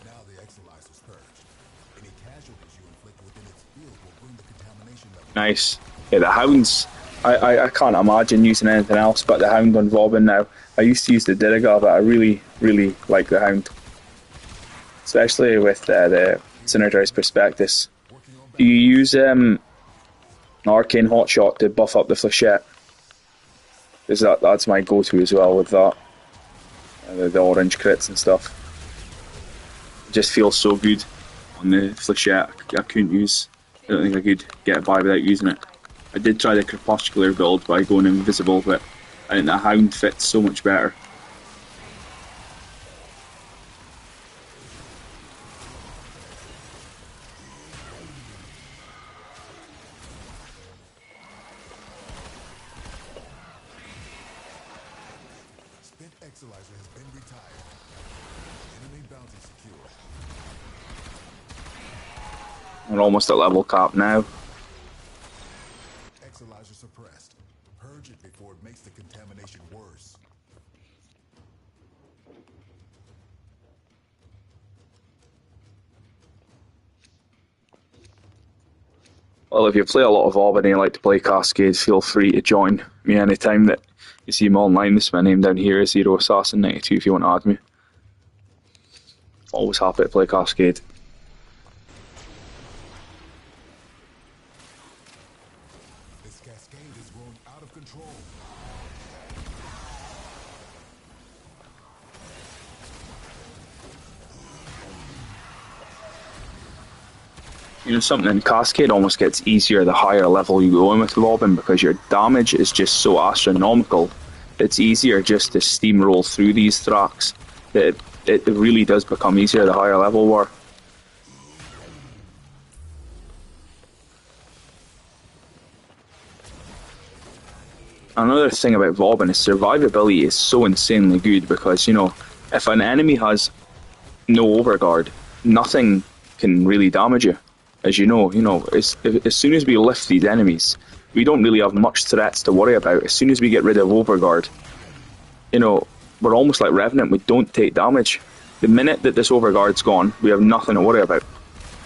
Now the Exilizer's purged. Any casualties you inflict within its field will bring the contamination level. Nice. Yeah, the hounds. I can't imagine using anything else but the hound on Vauban now. I used to use the Diriga, but I really like the hound. Especially with the Synergized Prospectus. Do you use an Arcane Hotshot to buff up the Flechette? Because that's my go-to as well with that. The orange crits and stuff. It just feels so good on the Flechette. I couldn't use. I don't think I could get by without using it. I did try the crepuscular build by going invisible, but I think the hound fits so much better. Spent Exilizer has been retired. Enemy bounty secured. We're almost at level cap now. Exilizer suppressed. Purge it before it makes the contamination worse. Well, if you play a lot of Orb and you like to play Cascade, feel free to join me anytime that you see me online. This is my name down here, Zero Assassin 92 if you want to add me. Always happy to play Cascade. This Cascade is growing out of control. You know something, Cascade almost gets easier the higher level you go in with Lobbin because your damage is just so astronomical. It's easier just to steamroll through these tracks. It really does become easier the higher level you are. Another thing about Vauban is survivability is so insanely good because, you know, if an enemy has no overguard, nothing can really damage you. As you know, as soon as we lift these enemies, we don't really have much threats to worry about. As soon as we get rid of overguard, you know, we're almost like Revenant, we don't take damage. The minute that this overguard's gone, we have nothing to worry about.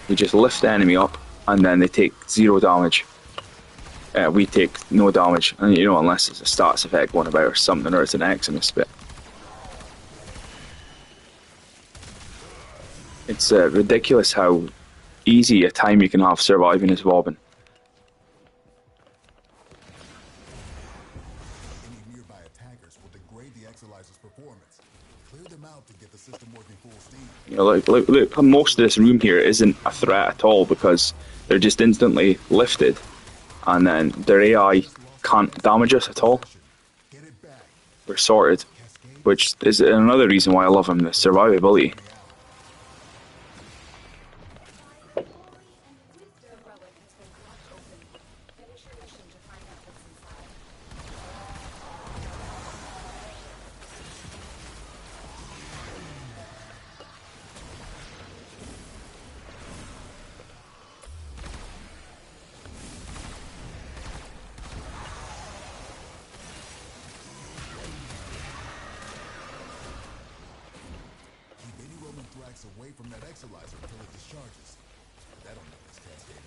We just lift the enemy up, and then they take 0 damage. We take no damage, and you know, unless it's a status effect going about or something, or it's an Eximus bit. It's ridiculous how easy a time you can have surviving as Wobbin. Any nearby attackers will degrade the Exilizer's performance. Clear them out to get the system working full steam. You know, look, most of this room here isn't a threat at all because they're just instantly lifted, and then their AI can't damage us at all. Get it back. We're sorted, which is another reason why I love him, the survivability. The relic has been cracked open. Finish your mission to find out what's inside. Keep any Roman thrax away from that Exilizer until it discharges. That'll make this Cascade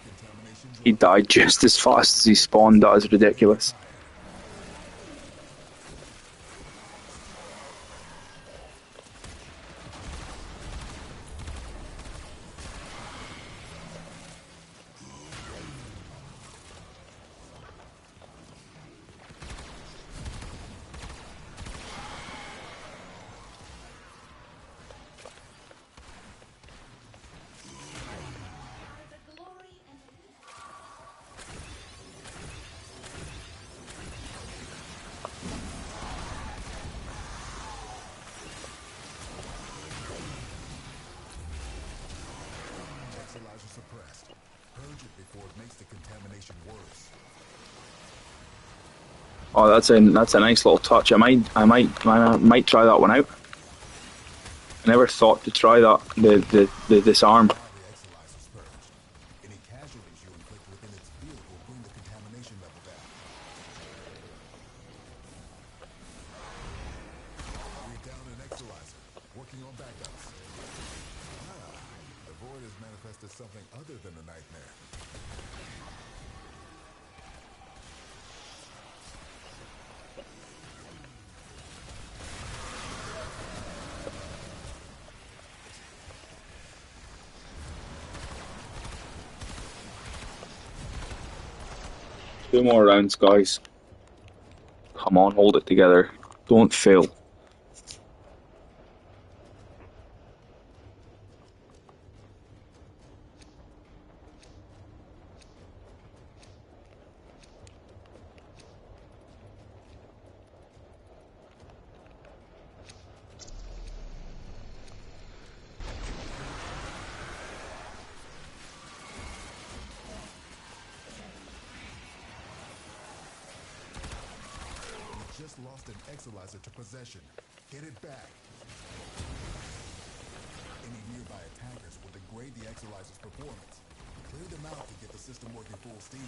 contamination. He died just as fast as he spawned. That is ridiculous. Exilizer suppressed. Purge it before it makes the contamination worse. Oh, that's a nice little touch. I might try that one out. I never thought to try that the disarm. The Exilizer's purged. Any casualties you inflict within its field will bring the contamination level down. We're down an Exilizer. Working on backups. The void has manifested something other than a nightmare. Two more rounds, guys. Come on, hold it together. Don't fail. just lost an Exolizer to possession. Get it back. Any nearby attackers will degrade the Exolizer's performance. Clear them out to get the system working full steam.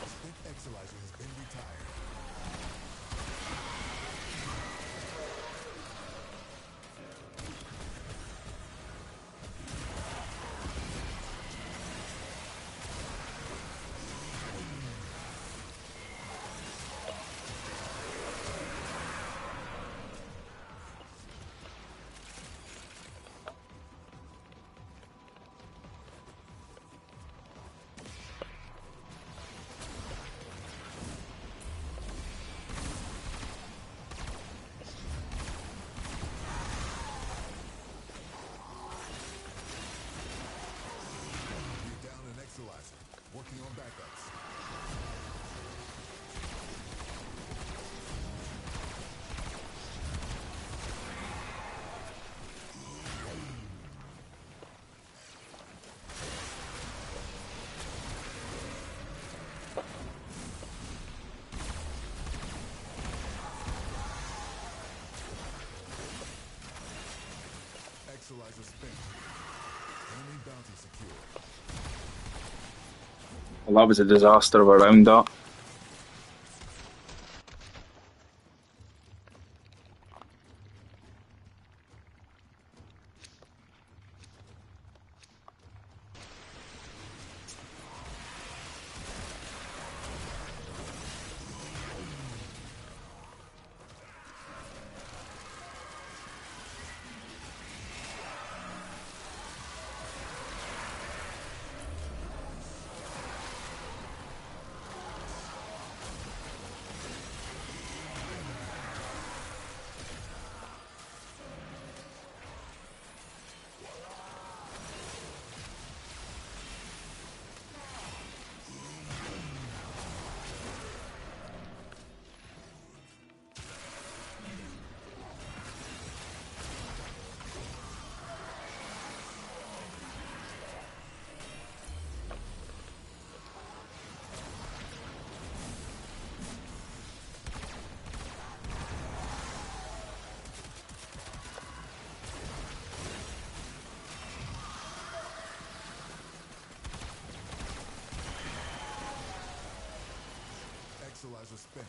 Spent Exolizer has been retired. Working on backups. Exolizer spent. Enemy bounty secure. Well, that was a disaster around that. Exolizer spent.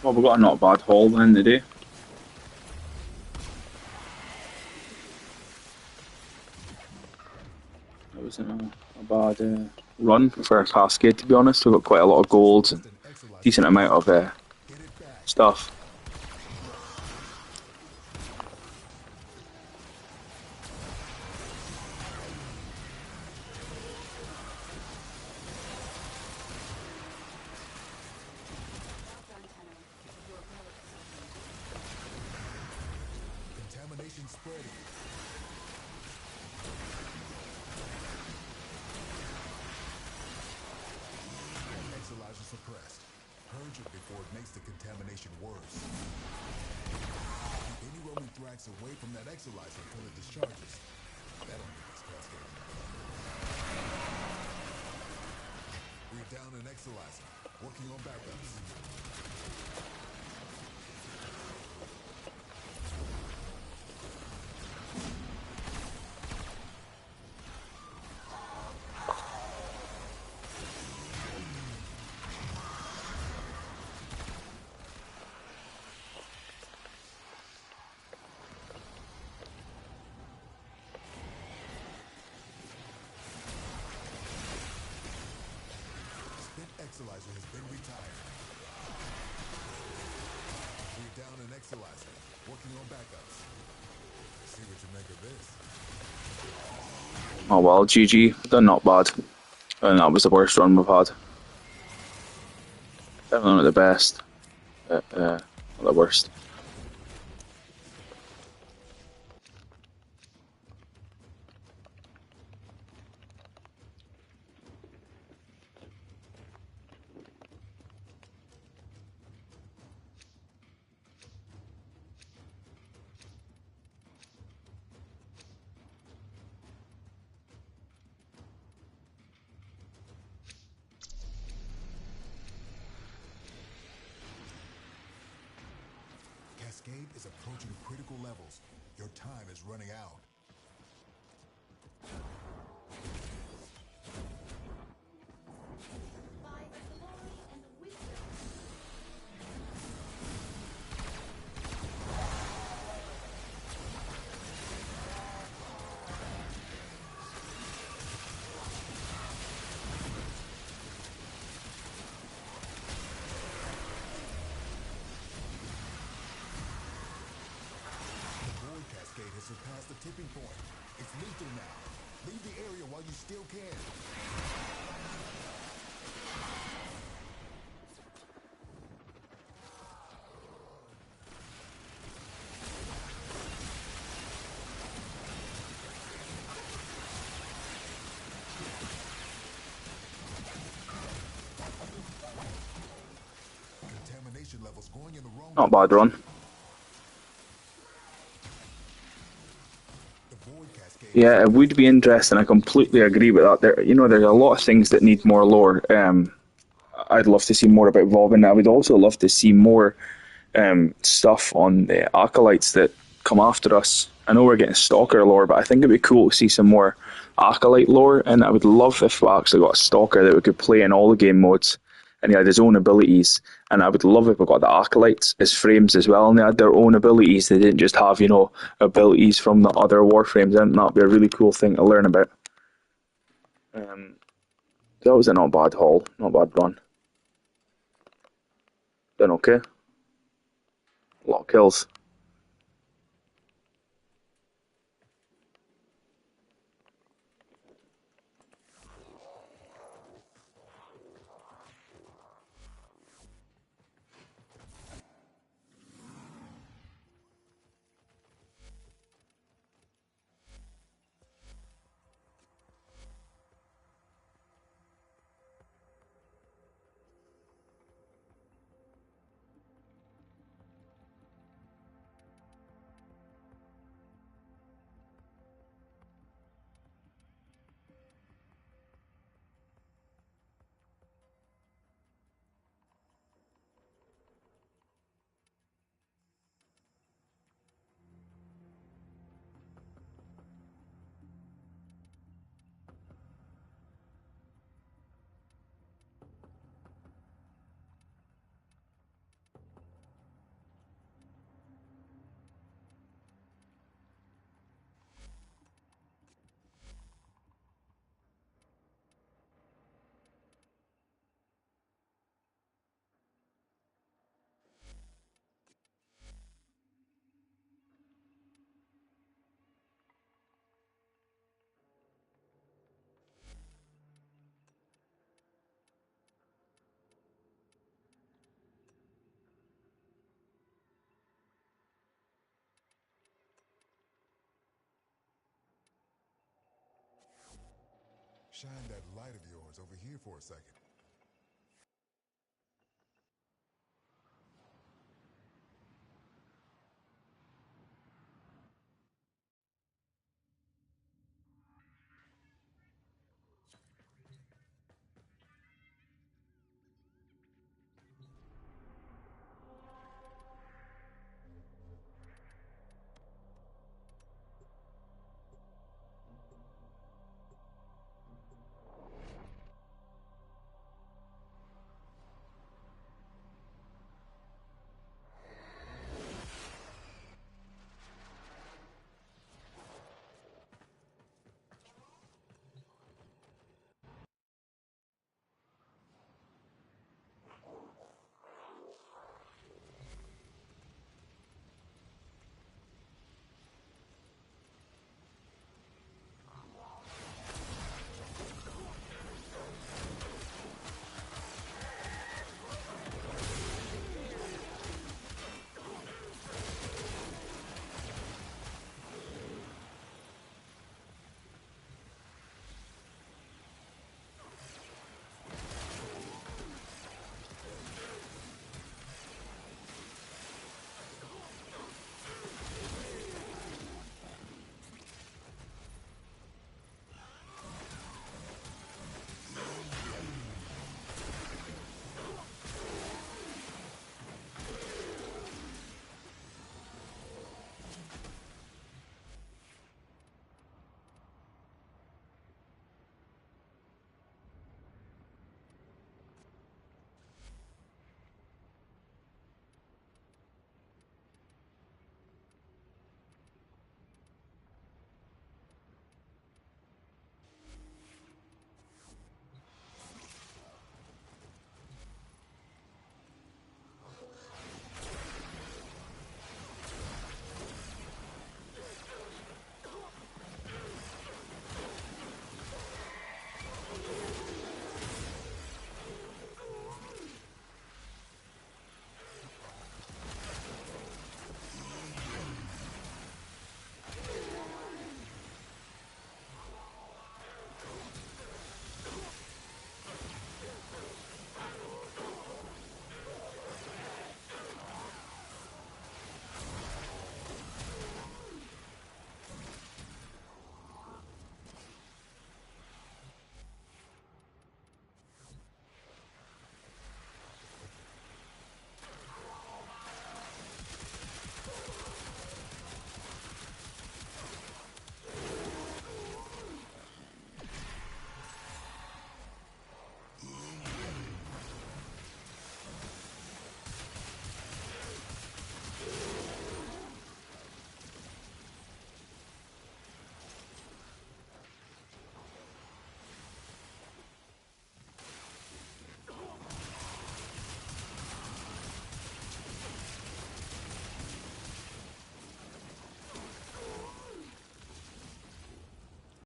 Well, we got a not bad haul then today. That wasn't a bad run for a Cascade, to be honest. We got quite a lot of golds and decent amount of stuff. Contamination spreading. Exolizer suppressed. Purge it before it makes the contamination worse. Keep any roaming thrax away from that Exolizer until it discharges. That'll make this Cascade. We're down an Exolizer. Working on backups. Exolizer has been retired. We're down an Exolizer. Working on backups. See what you make of this. Oh well, GG. They're not bad. And that was the worst run we've had. Definitely not the best. Not the worst. Cascade is approaching critical levels. Your time is running out. By the glory and wisdom. Cascade has surpassed the tipping point. It's lethal now. Leave the area while you still can. Contamination levels going in the wrong Not bad run. Yeah, it would be interesting. I completely agree with that. There's a lot of things that need more lore. I'd love to see more about Vauban. I would also love to see more stuff on the acolytes that come after us. I know we're getting Stalker lore, but I think it'd be cool to see some more acolyte lore. And I would love if we actually got a Stalker that we could play in all the game modes, and he had his own abilities. And I would love if we got the acolytes as frames as well, and they had their own abilities. They didn't just have, abilities from the other Warframes. And that'd be a really cool thing to learn about. That was a not bad haul, not bad run. Done okay. A lot of kills. Shine that light of yours over here for a second.